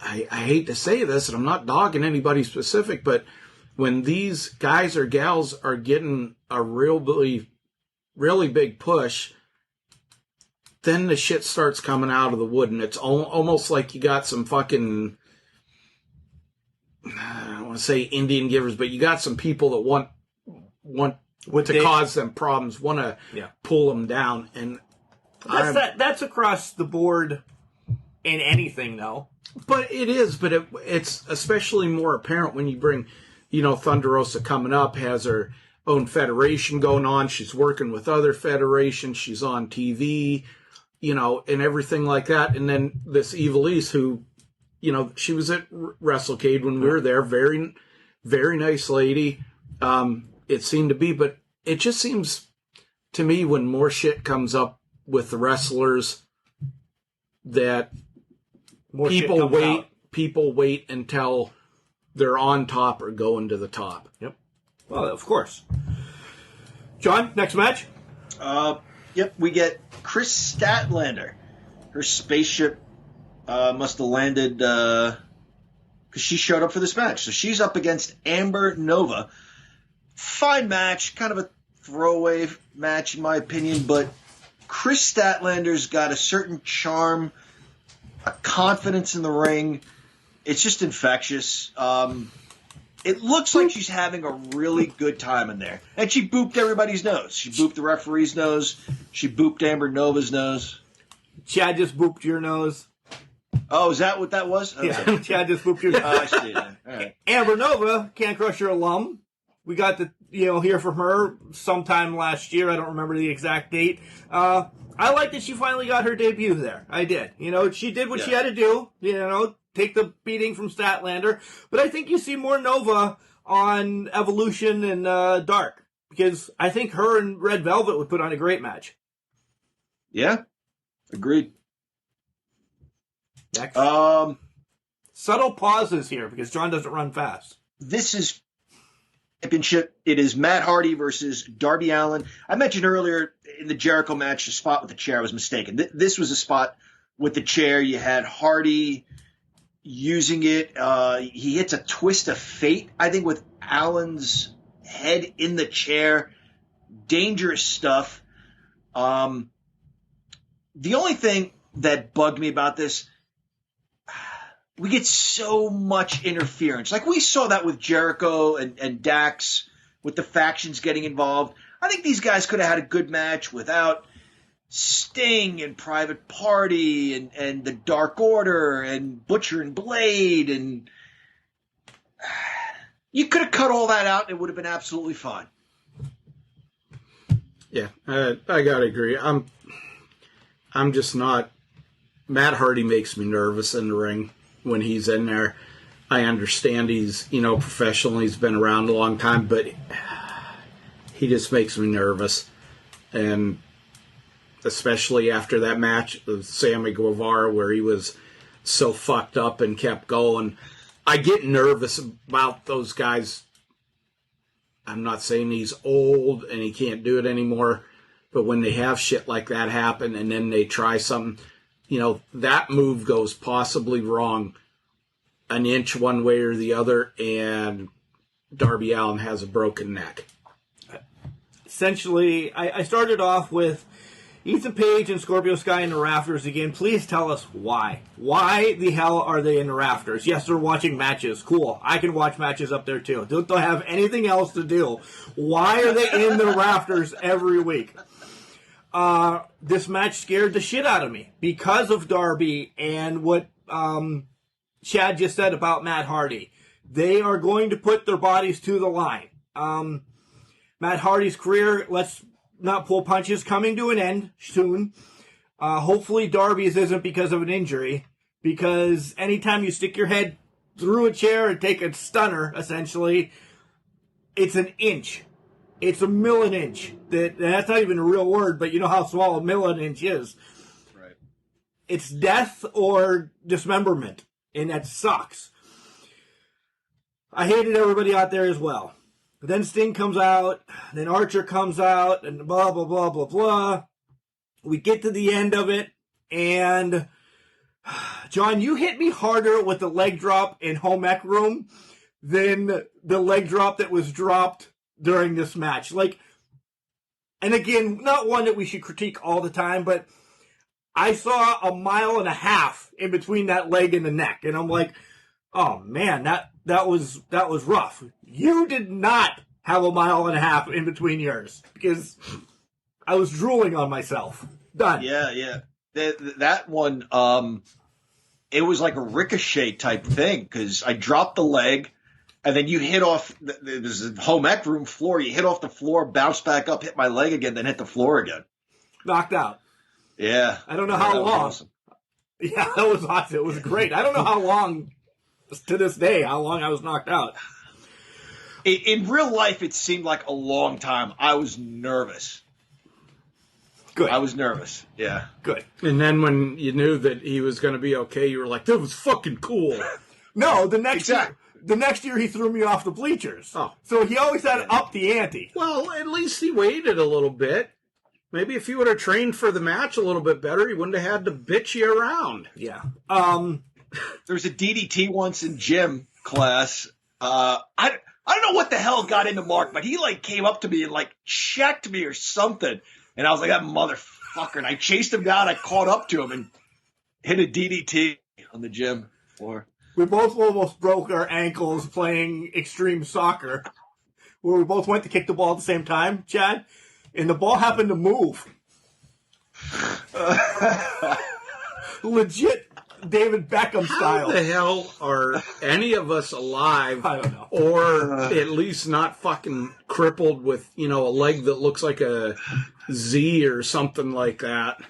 I hate to say this, and I'm not dogging anybody specific, but when these guys or gals are getting a really, really big push, then the shit starts coming out of the wood, and it's almost like you got some fucking, I don't want to say Indian givers, but you got some people that want to cause them problems, want to pull them down, and that's across the board in anything, though. But it is, but it's especially more apparent when you bring, Thunder Rosa coming up, has her own federation going on. She's working with other federations. She's on TV, and everything like that. And then this Ivelisse who, she was at WrestleCade when we were there. Very, very nice lady. It seemed to be, but it just seems to me when more shit comes up with the wrestlers that people wait until they're on top or going to the top. Yep. Well, of course. John, next match? Yep, we get Chris Statlander. Her spaceship must have landed because she showed up for this match. So she's up against Amber Nova. Fine match, kind of a throwaway match in my opinion, but Chris Statlander's got a certain charm, a confidence in the ring. It's just infectious. It looks like she's having a really good time in there. And she booped everybody's nose. She booped the referee's nose. She booped Amber Nova's nose. Chad just booped your nose. Oh, is that what that was? Okay. Yeah, Chad just booped your nose. I see. All right. Amber Nova, Can Crusher alum. We got to hear from her sometime last year. I don't remember the exact date. I like that she finally got her debut there. I did. She did what she had to do. Take the beating from Statlander. But I think you see more Nova on Evolution and Dark. Because I think her and Red Velvet would put on a great match. Yeah. Agreed. Next. Subtle pauses here because John doesn't run fast. This is championship. It is Matt Hardy versus Darby Allin. I mentioned earlier in the Jericho match, the spot with the chair was mistaken. This was a spot with the chair. You had Hardy using it. He hits a twist of fate, I think, with Allen's head in the chair. Dangerous stuff. The only thing that bugged me about this, we get so much interference. Like we saw that with Jericho and Dax with the factions getting involved. I think these guys could have had a good match without Sting and Private Party and the Dark Order and Butcher and Blade. And you could have cut all that out and it would have been absolutely fine. Yeah, I gotta agree. I'm just not. Matt Hardy makes me nervous in the ring when he's in there. I understand he's, professional. He's been around a long time, but he just makes me nervous. And especially after that match with Sammy Guevara where he was so fucked up and kept going. I get nervous about those guys. I'm not saying he's old and he can't do it anymore, but when they have shit like that happen and then they try something, that move goes possibly wrong an inch one way or the other, and Darby Allin has a broken neck. Essentially, I started off with, Ethan Page and Scorpio Sky in the rafters again. Please tell us why. Why the hell are they in the rafters? Yes, they're watching matches. Cool. I can watch matches up there too. Don't they have anything else to do? Why are they in the rafters every week? This match scared the shit out of me because of Darby and what Chad just said about Matt Hardy. They are going to put their bodies to the line. Matt Hardy's career, let's not pull punches, coming to an end soon. Hopefully Darby's isn't because of an injury, because anytime you stick your head through a chair and take a stunner, essentially, it's an inch. It's a milli inch. That's not even a real word, but you know how small a milli inch is. Right. It's death or dismemberment, and that sucks. I hated everybody out there as well. Then Sting comes out, then Archer comes out, and blah, blah, blah, blah, blah. We get to the end of it, and John, you hit me harder with the leg drop in Home Ec Room than the leg drop that was dropped during this match. Like, and again, not one that we should critique all the time, but I saw 1.5 miles in between that leg and the neck, and I'm like, oh man, that was rough. You did not have 1.5 miles in between yours, because I was drooling on myself. Done. Yeah. That one, it was like a ricochet type thing, because I dropped the leg, and then you hit off, there's a Home Ec Room floor, you hit off the floor, bounce back up, hit my leg again, then hit the floor again. Knocked out. Yeah. I don't know how long. Awesome. Yeah, that was awesome. It was great. I don't know how long, to this day, how long I was knocked out. In real life, it seemed like a long time. I was nervous. Good. I was nervous. Yeah. Good. And then when you knew that he was going to be okay, you were like, that was fucking cool. No, the next year he threw me off the bleachers. Oh. So he always had to up the ante. Well, at least he waited a little bit. Maybe if he would have trained for the match a little bit better, he wouldn't have had to bitch you around. Yeah. There was a DDT once in gym class. I don't know what the hell got into Mark, but he like came up to me and like checked me or something. And I was like, that motherfucker. And I chased him down. I caught up to him and hit a DDT on the gym floor. We both almost broke our ankles playing extreme soccer, where we both went to kick the ball at the same time, Chad, and the ball happened to move. Legit David Beckham style. How the hell are any of us alive? I don't know. Or at least not fucking crippled with, a leg that looks like a Z or something like that.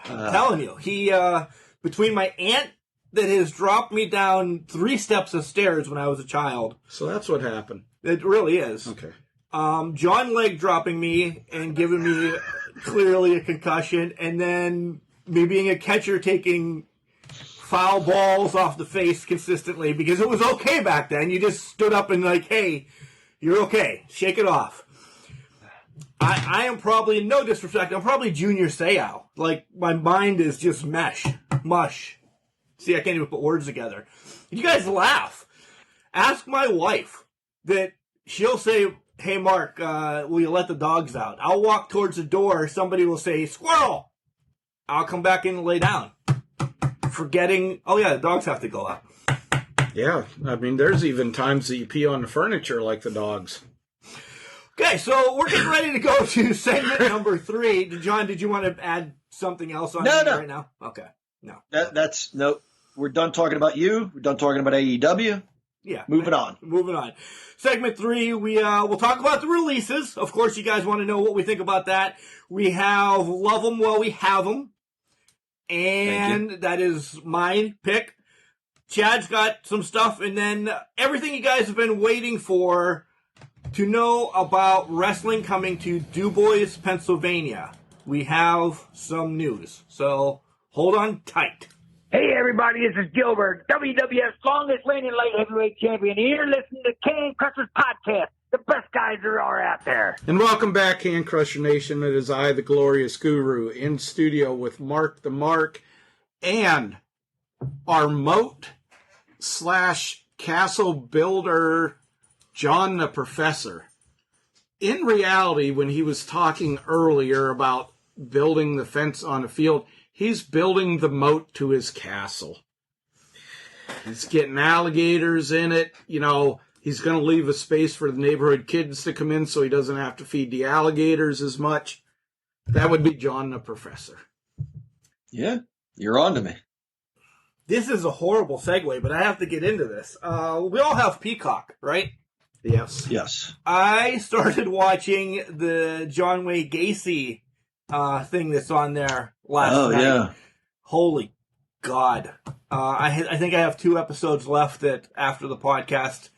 I'm telling you, he, between my aunt that has dropped me down 3 steps of stairs when I was a child. So that's what happened. It really is. Okay. John Leg dropping me and giving me clearly a concussion, and then me being a catcher taking foul balls off the face consistently, because it was okay back then. You just stood up and like, hey, you're okay. Shake it off. I am probably, no disrespect, I'm probably Junior Seau. Like, my mind is just mush. See, I can't even put words together. You guys laugh. Ask my wife that she'll say, hey, Mark, will you let the dogs out? I'll walk towards the door. Somebody will say, squirrel. I'll come back in and lay down. Forgetting, oh, yeah, the dogs have to go out. Yeah, I mean, there's even times that you pee on the furniture like the dogs. Okay, so we're getting ready to go to segment number 3. John, did you want to add something else on right now? Okay, no. That's no. We're done talking about you. We're done talking about AEW. Yeah. Moving on. Segment 3, we'll talk about the releases. Of course, you guys want to know what we think about that. We have Love 'Em While We Have 'Em. And that is my pick. Chad's got some stuff. And then everything you guys have been waiting for to know about wrestling coming to DuBois, Pennsylvania. We have some news. So hold on tight. Hey everybody, this is Gilbert, WWF's longest reigning light heavyweight champion. And you're listening to Can Crusher's podcast, the best guys there are out there. And welcome back, Can Crusher Nation. It is I, the Glorious Guru, in studio with Mark the Mark and our moat/castle builder, John the Professor. in reality, when he was talking earlier about building the fence on a field, he's building the moat to his castle. He's getting alligators in it. You know, he's going to leave a space for the neighborhood kids to come in so he doesn't have to feed the alligators as much. That would be John the Professor. Yeah, you're on to me. This is a horrible segue, but I have to get into this. We all have Peacock, right? Yes. Yes. I started watching the John Wayne Gacy thing that's on there last night. Yeah. Holy God. I think I have 2 episodes left that after the podcast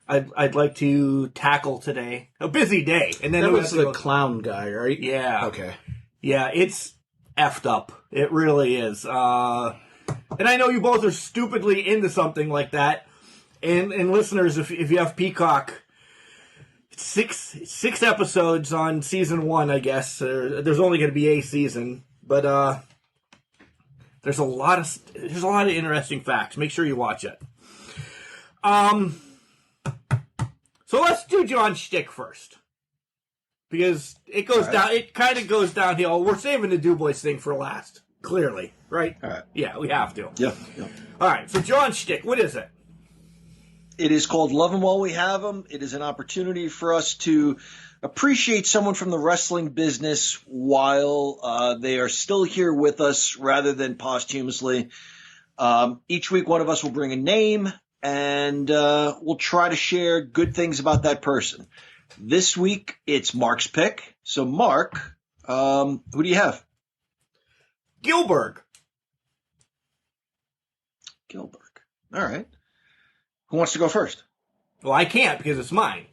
I'd like to tackle today. A busy day. And then that was the clown guy, right? Yeah. Okay. Yeah, it's effed up. It really is. And I know you both are stupidly into something like that. And listeners, if you have Peacock, it's six episodes on season 1, I guess. There's only going to be a season, but there's a lot of interesting facts. Make sure you watch it. So let's do John's shtick first, because it goes down. It kind of goes downhill. We're saving the DuBois thing for last, clearly, right? All right. Yeah, we have to. Yeah. All right. So John's shtick, what is it? It is called Love 'Em While We Have 'Em. It is an opportunity for us to appreciate someone from the wrestling business while they are still here with us rather than posthumously. Each week, one of us will bring a name, and we'll try to share good things about that person. This week, it's Mark's pick. So, Mark, who do you have? Gilbert. All right. Who wants to go first? Well, I can't because it's mine.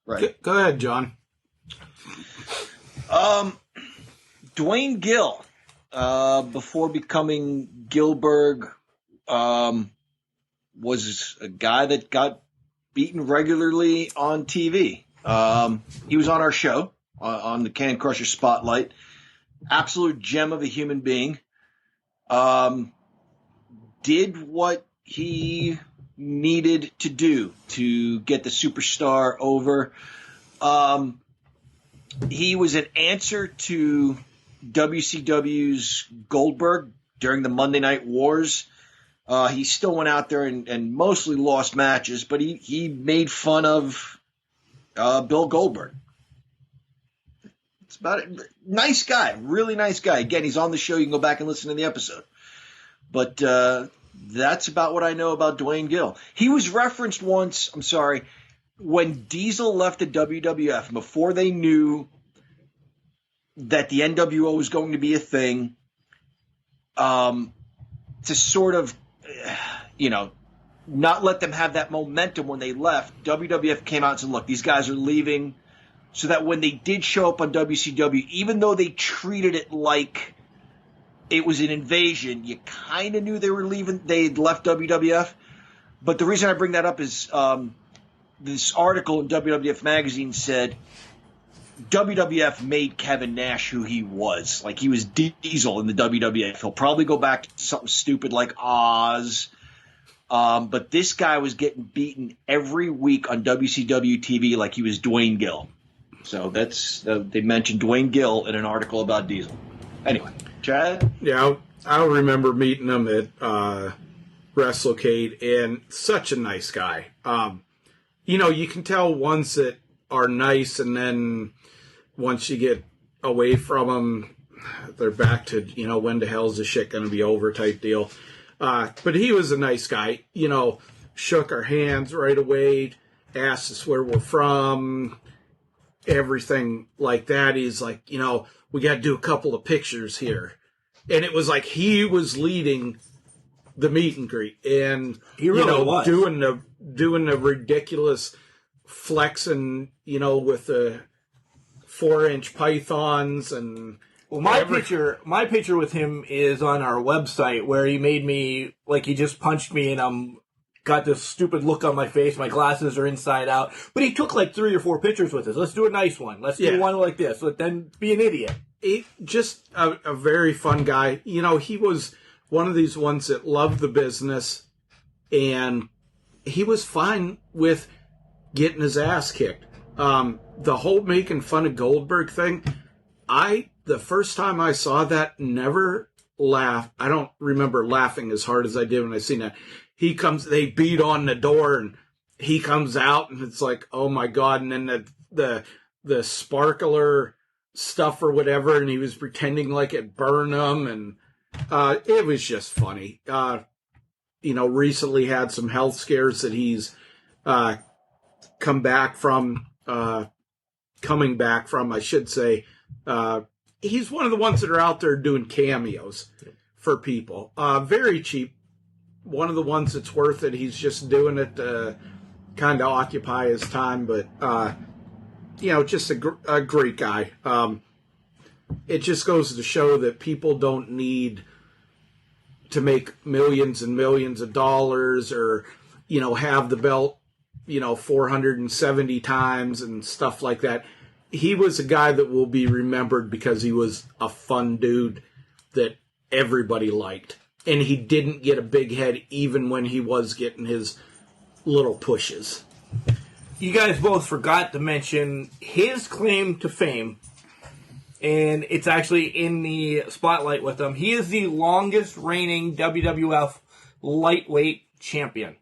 Right. Go ahead, John. Dwayne Gill, before becoming Gilbert, was a guy that got beaten regularly on TV. He was on our show, on the Can Crusher Spotlight. Absolute gem of a human being. Did what he needed to do to get the superstar over. He was an answer to WCW's Goldberg during the Monday Night Wars. He still went out there and mostly lost matches, but he made fun of Bill Goldberg. That's about it. Nice guy, really nice guy. Again, he's on the show. You can go back and listen to the episode. But that's about what I know about Dwayne Gill. He was referenced once, when Diesel left the WWF, before they knew that the NWO was going to be a thing, to sort of, not let them have that momentum when they left, WWF came out and said, look, these guys are leaving, so that when they did show up on WCW, even though they treated it like it was an invasion, you kind of knew they were leaving. They'd left WWF. But the reason I bring that up is this article in WWF Magazine said WWF made Kevin Nash who he was. Like, he was Diesel in the WWF. He'll probably go back to something stupid like Oz. But this guy was getting beaten every week on WCW TV like he was Dwayne Gill. So that's they mentioned Dwayne Gill in an article about Diesel. Anyway. Chad? Yeah, I remember meeting him at WrestleCade, and such a nice guy. You can tell ones that are nice, and then once you get away from them, they're back to, when the hell's the shit going to be over type deal. But he was a nice guy, shook our hands right away, asked us where we're from, everything like that. He's like, we got to do a couple of pictures here. And it was like he was leading the meet and greet. And, he really was. doing the ridiculous flexing, with the 4-inch pythons and... Well, my picture with him is on our website, where he made me, like, he just punched me and I'm got this stupid look on my face. My glasses are inside out. But he took like 3 or 4 pictures with us. Let's do a nice one. Let's do one like this. But then be an idiot. Just a very fun guy. He was one of these ones that loved the business, and he was fine with getting his ass kicked. The whole making fun of Goldberg thing, the first time I saw that, never laughed. I don't remember laughing as hard as I did when I seen that. They beat on the door and he comes out and it's like, oh my God. And then the sparkler stuff or whatever, and he was pretending like it burned him, and it was just funny. Recently had some health scares that he's coming back from, I should say. He's one of the ones that are out there doing cameos for people. Very cheap. One of the ones that's worth it. He's just doing it to kind of occupy his time, but just a great guy. It just goes to show that people don't need to make millions and millions of dollars or, have the belt, 470 times and stuff like that. He was a guy that will be remembered because he was a fun dude that everybody liked. And he didn't get a big head even when he was getting his little pushes. You guys both forgot to mention his claim to fame, and it's actually in the spotlight with him. He is the longest reigning WWF lightweight champion.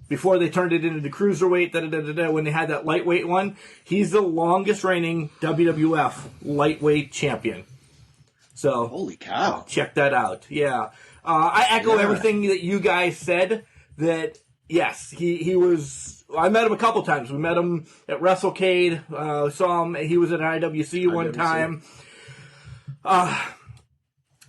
Before they turned it into the cruiserweight, when they had that lightweight one, he's the longest reigning WWF lightweight champion. So, holy cow! Check that out. Yeah, I echo everything that you guys said. That yes, he was. I met him a couple times. We met him at WrestleCade. Saw him. He was at IWC one time. I'm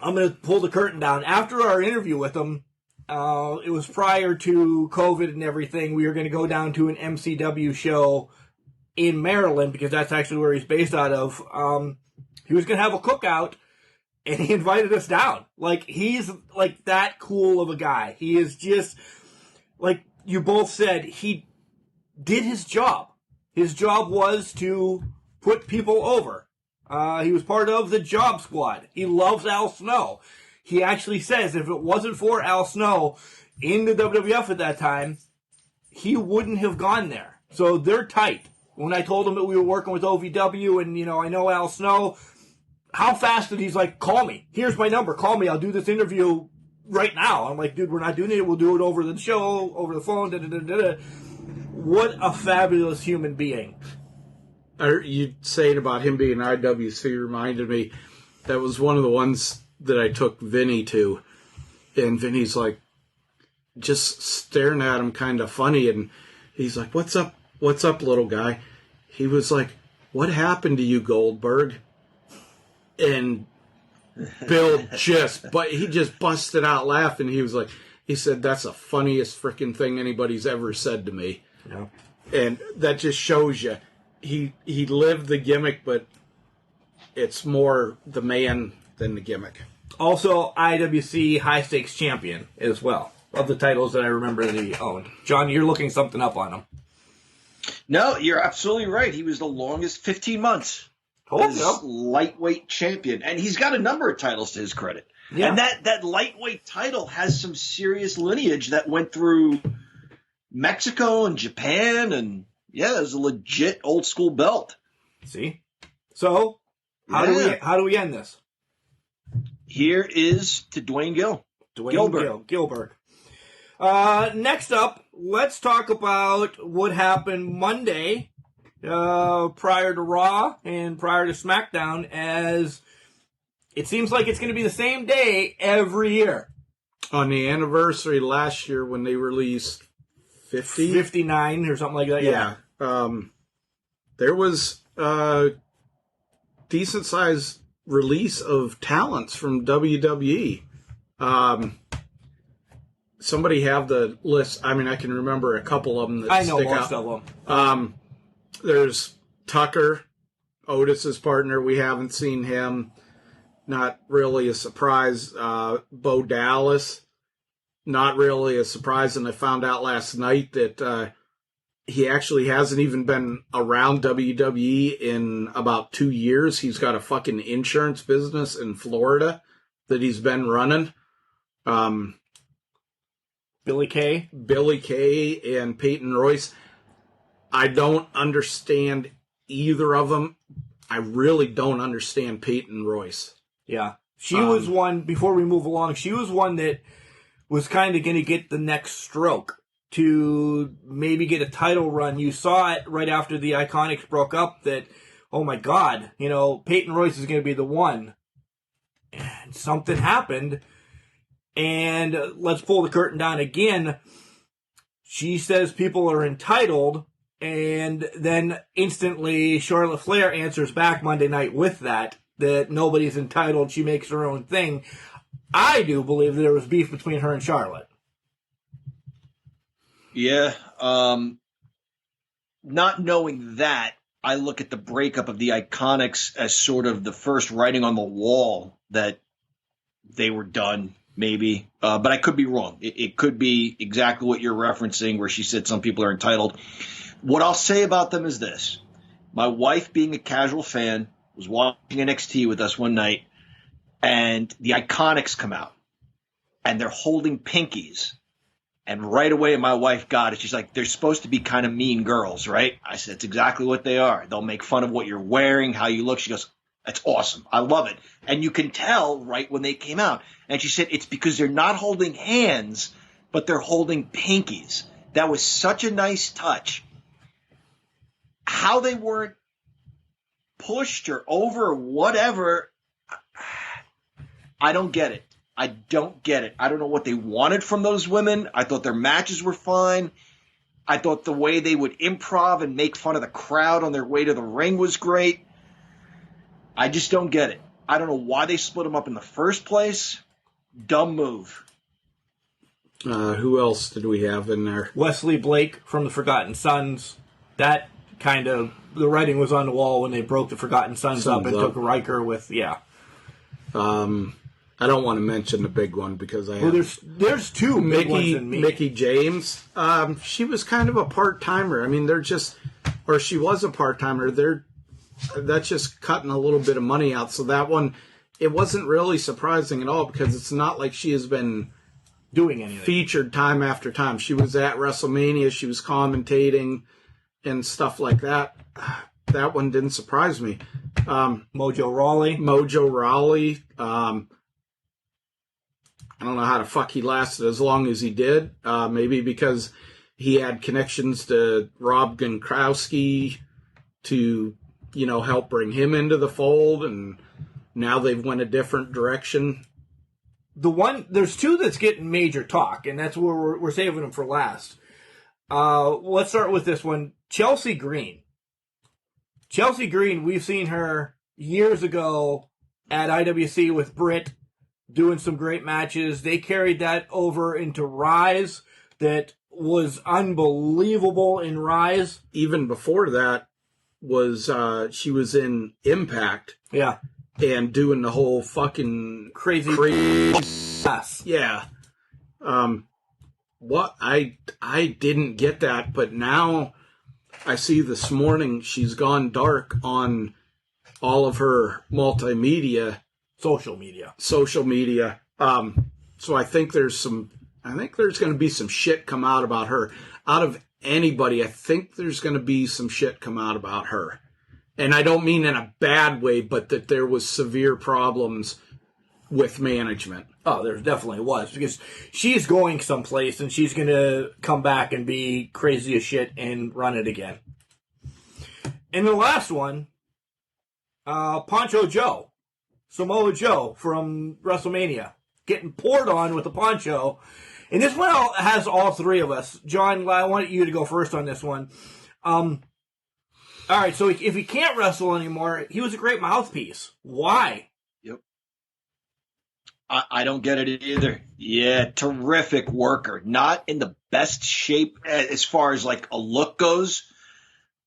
going to pull the curtain down. After our interview with him, it was prior to COVID and everything. We were going to go down to an MCW show in Maryland because that's actually where he's based out of. He was going to have a cookout, and he invited us down. Like, he's like that cool of a guy. He is just, like you both said, he did his job. His job was to put people over. He was part of the Job Squad. He loves Al Snow. He actually says if it wasn't for Al Snow in the WWF at that time, he wouldn't have gone there. So they're tight. When I told him that we were working with OVW and, I know Al Snow, how fast did he's like, call me. Here's my number. Call me. I'll do this interview right now. I'm like, dude, we're not doing it. We'll do it over the show, over the phone. What a fabulous human being. You saying about him being IWC reminded me, that was one of the ones that I took Vinny to. And Vinny's like, just staring at him kind of funny. And he's like, what's up, little guy? He was like, what happened to you, Goldberg? And Bill he just busted out laughing. He said, that's the funniest freaking thing anybody's ever said to me. Yeah. And that just shows you, he lived the gimmick, but it's more the man than the gimmick. Also, IWC high stakes champion as well, of the titles that I remember that he owned. John, you're looking something up on him. No, you're absolutely right. He was the longest 15 months. Lightweight champion. And he's got a number of titles to his credit. Yeah. And that lightweight title has some serious lineage that went through Mexico and Japan. And, yeah, it was a legit old school belt. See? So, how do we end this? Here is to Dwayne Gilbert. Next up, let's talk about what happened Monday prior to Raw and prior to SmackDown, as it seems like it's going to be the same day every year. On the anniversary last year when they released 59 or something like that. Yeah. There was a decent-sized release of talents from WWE. Somebody have the list. I mean, I can remember a couple of them that I know stick most out. of them. There's Tucker, Otis's partner. We haven't seen him. Not really a surprise. Bo Dallas, not really a surprise. And I found out last night that he actually hasn't even been around WWE in about 2 years. He's got a fucking insurance business in Florida that he's been running. Billy Kay and Peyton Royce. I don't understand either of them. I really don't understand Peyton Royce. Yeah. She was one, before we move along, she was one that was kind of going to get the next stroke to maybe get a title run. You saw it right after the Iconics broke up that, oh my God, Peyton Royce is going to be the one. And something happened. And let's pull the curtain down again. She says people are entitled, and then instantly Charlotte Flair answers back Monday night with that nobody's entitled. She makes her own thing. I do believe that there was beef between her and Charlotte. Yeah. Not knowing that, I look at the breakup of the Iconics as sort of the first writing on the wall that they were done, maybe. But I could be wrong. It could be exactly what you're referencing, where she said some people are entitled. What I'll say about them is this. My wife, being a casual fan, was watching NXT with us one night, and the Iconics come out, and they're holding pinkies. And right away, my wife got it. She's like, they're supposed to be kind of mean girls, right? I said, it's exactly what they are. They'll make fun of what you're wearing, how you look. She goes, that's awesome. I love it. And you can tell right when they came out. And she said, it's because they're not holding hands, but they're holding pinkies. That was such a nice touch. How they weren't pushed or over or whatever, I don't get it. I don't get it. I don't know what they wanted from those women. I thought their matches were fine. I thought the way they would improv and make fun of the crowd on their way to the ring was great. I just don't get it. I don't know why they split them up in the first place. Dumb move. Who else did we have in there? Wesley Blake from the Forgotten Sons. That kind of, the writing was on the wall when they broke the Forgotten Sons up and took Riker with, yeah. I don't want to mention the big one because I there's two big ones in me. Mickie James. She was kind of a part-timer. I mean, she was a part-timer. That's just cutting a little bit of money out. So that one, it wasn't really surprising at all because it's not like she has been doing anything. Featured time after time. She was at WrestleMania. She was commentating and stuff like that. That one didn't surprise me. Mojo Rawley. I don't know how the fuck he lasted as long as he did. Maybe because he had connections to Rob Gronkowski to, help bring him into the fold, and now they've went a different direction. There's two that's getting major talk, and that's where we're saving them for last. Let's start with this one. Chelsea Green. Chelsea Green, we've seen her years ago at IWC with Britt, doing some great matches. They carried that over into Rise. That was unbelievable in Rise. Even before that was she was in Impact. Yeah. And doing the whole fucking crazy. Yes. Yeah. What I didn't get that, but now I see this morning she's gone dark on all of her multimedia. Social media. So I think there's going to be some shit come out about her. Out of anybody, I think there's going to be some shit come out about her. And I don't mean in a bad way, but that there was severe problems with management. Oh, there definitely was, because she's going someplace and she's going to come back and be crazy as shit and run it again. And the last one, Poncho Joe. Samoa Joe from WrestleMania getting poured on with the poncho. And this one has all three of us. John, I want you to go first on this one. All right, so if he can't wrestle anymore, he was a great mouthpiece. Why? Yep. I don't get it either. Yeah, terrific worker. Not in the best shape as far as like a look goes,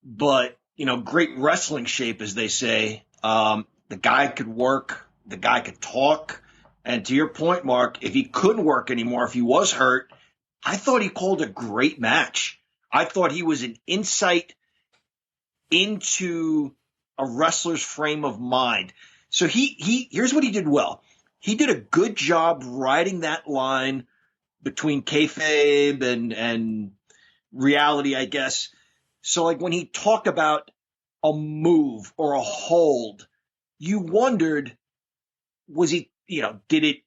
but, great wrestling shape, as they say. The guy could work. The guy could talk. And to your point, Mark, if he couldn't work anymore, if he was hurt, I thought he called a great match. I thought he was an insight into a wrestler's frame of mind. So here's what he did well. He did a good job riding that line between kayfabe and reality, I guess. So, like, when he talked about a move or a hold, you wondered, was he, did it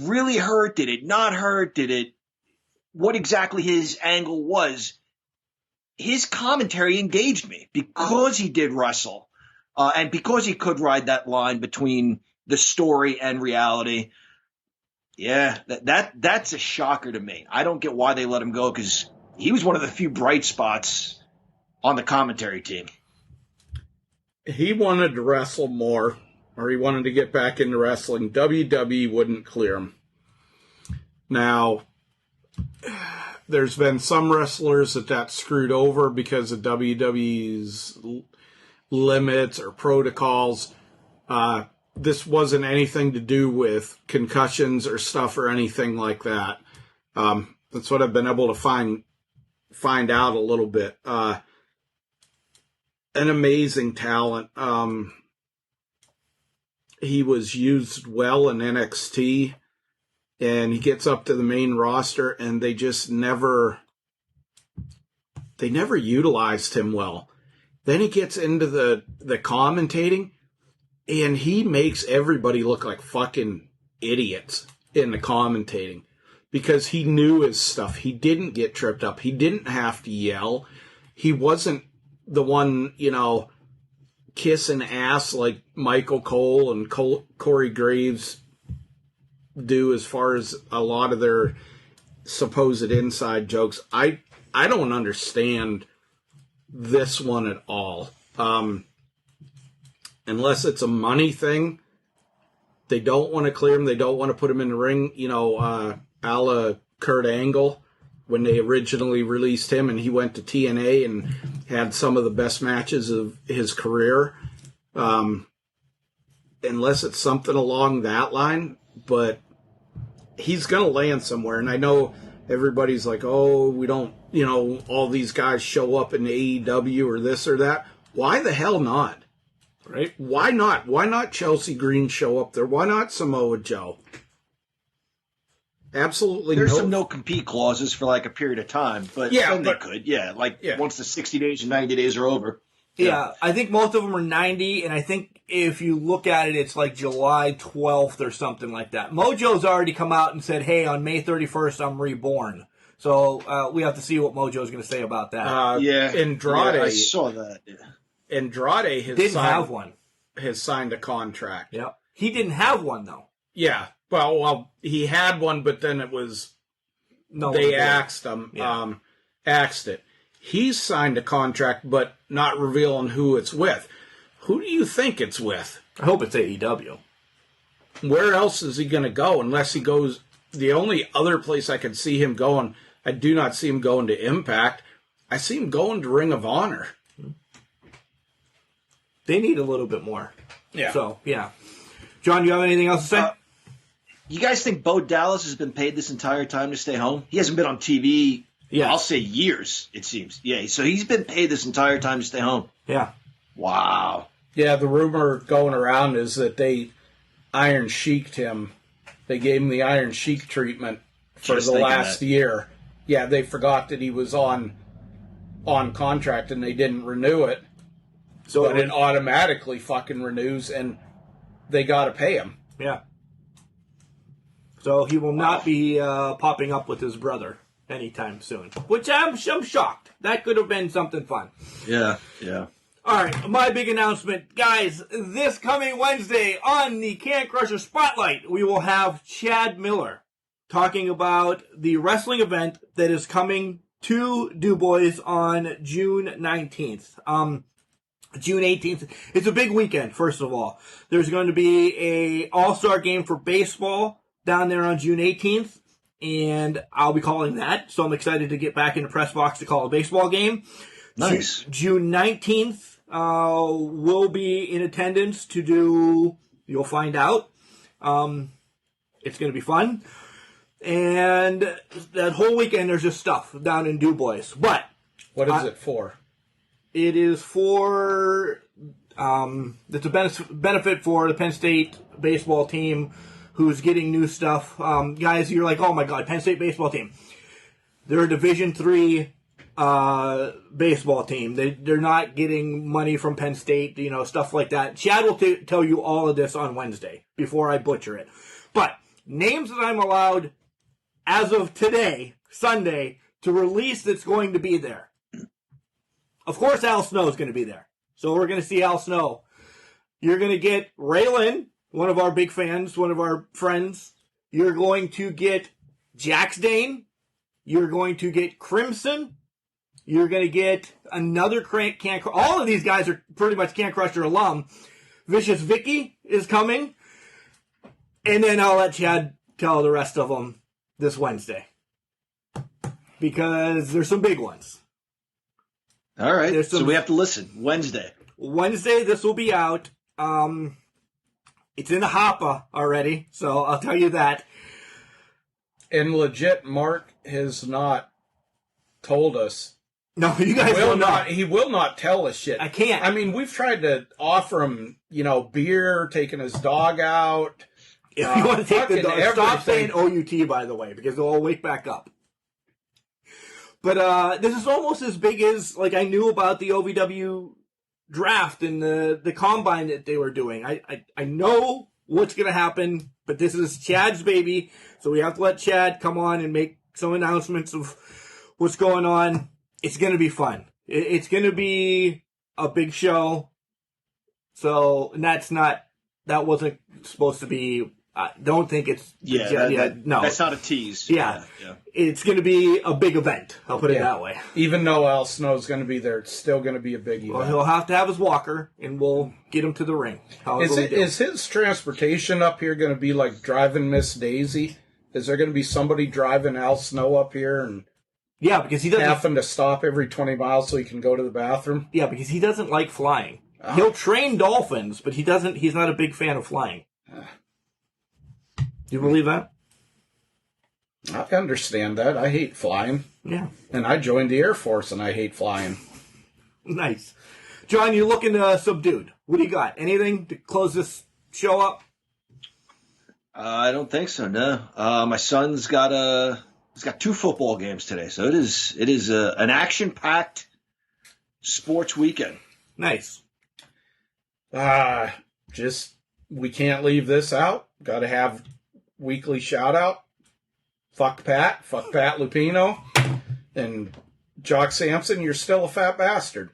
really hurt? Did it not hurt? What exactly his angle was? His commentary engaged me because he did wrestle, and because he could ride that line between the story and reality. Yeah, that's a shocker to me. I don't get why they let him go, because he was one of the few bright spots on the commentary team. He wanted to wrestle more, or he wanted to get back into wrestling. WWE wouldn't clear him. Now, there's been some wrestlers that screwed over because of WWE's limits or protocols. This wasn't anything to do with concussions or stuff or anything like that. That's what I've been able to find out a little bit. An amazing talent. He was used well in NXT, and he gets up to the main roster, and they just never utilized him well. Then he gets into the commentating, and he makes everybody look like fucking idiots in the commentating because he knew his stuff. He didn't get tripped up. He didn't have to yell. He wasn't the one, kissing ass like Michael Cole and Corey Graves do as far as a lot of their supposed inside jokes. I don't understand this one at all. Unless it's a money thing, they don't want to clear him. They don't want to put him in the ring, a la Kurt Angle when they originally released him and he went to TNA and had some of the best matches of his career. Unless it's something along that line, but he's going to land somewhere. And I know everybody's like, oh, we don't, all these guys show up in AEW or this or that. Why the hell not? Right? Why not? Why not Chelsea Green show up there? Why not Samoa Joe? Absolutely. There's some no-compete clauses for like a period of time, but they could. Yeah, once the 60 days and 90 days are over. Yeah, I think most of them are 90, and I think if you look at it, it's like July 12th or something like that. Mojo's already come out and said, hey, on May 31st, I'm reborn. So we have to see what Mojo's going to say about that. Andrade. I saw that. Yeah. Andrade has signed a contract. Yeah, he didn't have one though. Yeah, well, he had one, but then it was they axed him. Yeah. Axed it. He's signed a contract, but not revealing who it's with. Who do you think it's with? I hope it's AEW. Where else is he going to go unless he goes? The only other place I can see him going, I do not see him going to Impact. I see him going to Ring of Honor. They need a little bit more. Yeah. So, yeah. John, you have anything else to say? You guys think Bo Dallas has been paid this entire time to stay home? He hasn't been on TV, I'll say years, it seems. Yeah, so he's been paid this entire time to stay home. Yeah. Wow. Yeah, the rumor going around is that they Iron Sheik'd him. They gave him the Iron Sheik treatment for the last year. Yeah, they forgot that he was on contract and they didn't renew it. So it automatically fucking renews, and they got to pay him. Yeah. So he will not be popping up with his brother anytime soon, which I'm shocked. That could have been something fun. Yeah. All right, my big announcement. Guys, this coming Wednesday on the Can Crusher Spotlight, we will have Chad Miller talking about the wrestling event that is coming to Du Bois on June 19th. June 18th. It's a big weekend, first of all. There's going to be a all-star game for baseball down there on June 18th, and I'll be calling that. So I'm excited to get back in the press box to call a baseball game. Nice. June 19th, we'll be in attendance to do, you'll find out. It's going to be fun. And that whole weekend, there's just stuff down in Du Bois. But what is it for? It is for, it's a benefit for the Penn State baseball team who's getting new stuff. Guys, you're like, oh my God, Penn State baseball team. They're a Division III baseball team. They're not getting money from Penn State, stuff like that. Chad will tell you all of this on Wednesday before I butcher it. But names that I'm allowed as of today, Sunday, to release that's going to be there. Of course, Al Snow is going to be there. So we're going to see Al Snow. You're going to get Raylan, one of our big fans, one of our friends. You're going to get Jax Dane. You're going to get Crimson. You're going to get another all of these guys are pretty much Can Crusher alum. Vicious Vicky is coming. And then I'll let Chad tell the rest of them this Wednesday. Because there's some big ones. All right. So we have to listen. Wednesday, this will be out. It's in the hopper already, so I'll tell you that. And legit, Mark has not told us. No, you guys will not. He will not tell us shit. I can't. I mean, we've tried to offer him, beer, taking his dog out. If you want to take the dog, stop saying OUT, by the way, because they'll wake back up. But this is almost as big as, I knew about the OVW draft and the combine that they were doing. I know what's going to happen, but this is Chad's baby, so we have to let Chad come on and make some announcements of what's going on. It's going to be fun. It's going to be a big show. So, and that wasn't supposed to be, I don't think it's, no. That's not a tease. Yeah. It's going to be a big event. I'll put it that way. Even though Al Snow's going to be there, it's still going to be a big event. Well, he'll have to have his walker, and we'll get him to the ring. Is his transportation up here going to be like driving Miss Daisy? Is there going to be somebody driving Al Snow up here and because he doesn't having to stop every 20 miles so he can go to the bathroom? Yeah, because he doesn't like flying. He'll train dolphins, but he's not a big fan of flying. Do you believe that? I understand that. I hate flying. Yeah. And I joined the Air Force, and I hate flying. Nice. John, you're looking subdued. What do you got? Anything to close this show up? I don't think so, no. My son's got he's got 2 football games today, so it is an action-packed sports weekend. Nice. We can't leave this out. Got to have weekly shout-out. Fuck Pat Lupino, and Jock Sampson, you're still a fat bastard.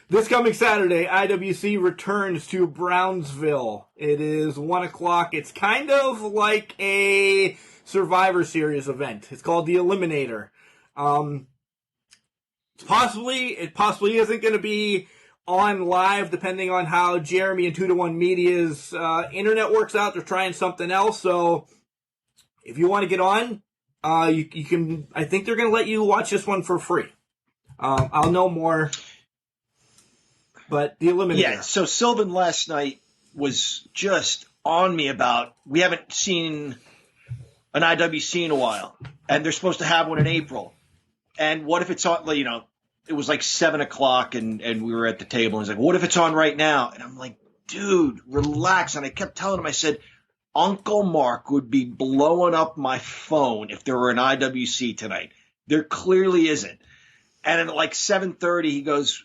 This coming Saturday, IWC returns to Brownsville. It is 1 o'clock. It's kind of like a Survivor Series event. It's called the Eliminator. It possibly isn't going to be on live, depending on how Jeremy and 2-to-1 Media's internet works out. They're trying something else, so if you want to get on, you can. I think they're going to let you watch this one for free. I'll know more. But the Eliminator. Yeah, so Sylvan last night was just on me about, we haven't seen an IWC in a while, and they're supposed to have one in April. And what if it's on, it was like 7 o'clock and we were at the table, and he's like, what if it's on right now? And I'm like, dude, relax. And I kept telling him, I said, Uncle Mark would be blowing up my phone if there were an IWC tonight. There clearly isn't. And at like 7:30, he goes,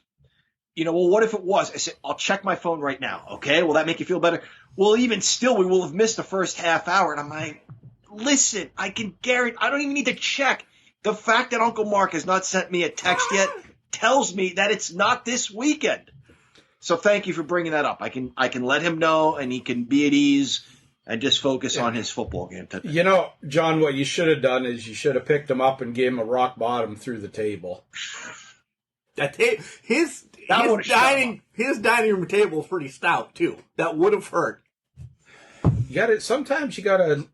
well, what if it was? I said, I'll check my phone right now. Okay, will that make you feel better? Well, even still, we will have missed the first half hour. And I'm like, listen, I can guarantee, I don't even need to check. The fact that Uncle Mark has not sent me a text yet tells me that it's not this weekend. So thank you for bringing that up. I can let him know, and he can be at ease and just focus on his football game today. John, what you should have done is you should have picked him up and gave him a rock bottom through the table. His dining room table is pretty stout too. That would have hurt. Sometimes you gotta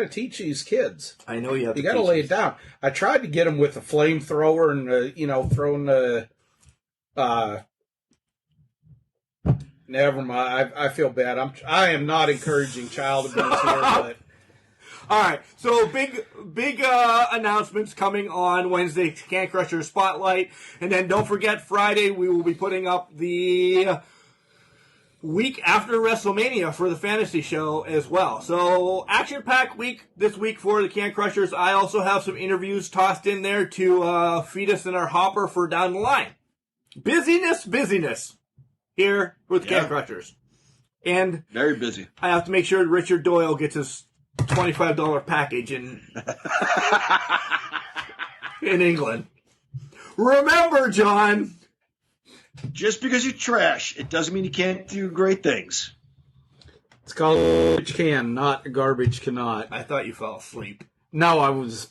teach these kids. I know you have. You gotta lay it down. I tried to get him with a flamethrower and throwing the. Never mind. I feel bad. I am not encouraging child abuse here, but. All right, so big announcements coming on Wednesday, Can Crusher Spotlight. And then don't forget, Friday we will be putting up the week after WrestleMania for the fantasy show as well. So action-packed week this week for the Can Crushers. I also have some interviews tossed in there to feed us in our hopper for down the line. Busyness here with the Can Crushers. And very busy. I have to make sure Richard Doyle gets his $25 package in England. Remember, John, just because you trash, it doesn't mean you can't do great things. It's called a garbage can, not a garbage cannot. I thought you fell asleep. No, I was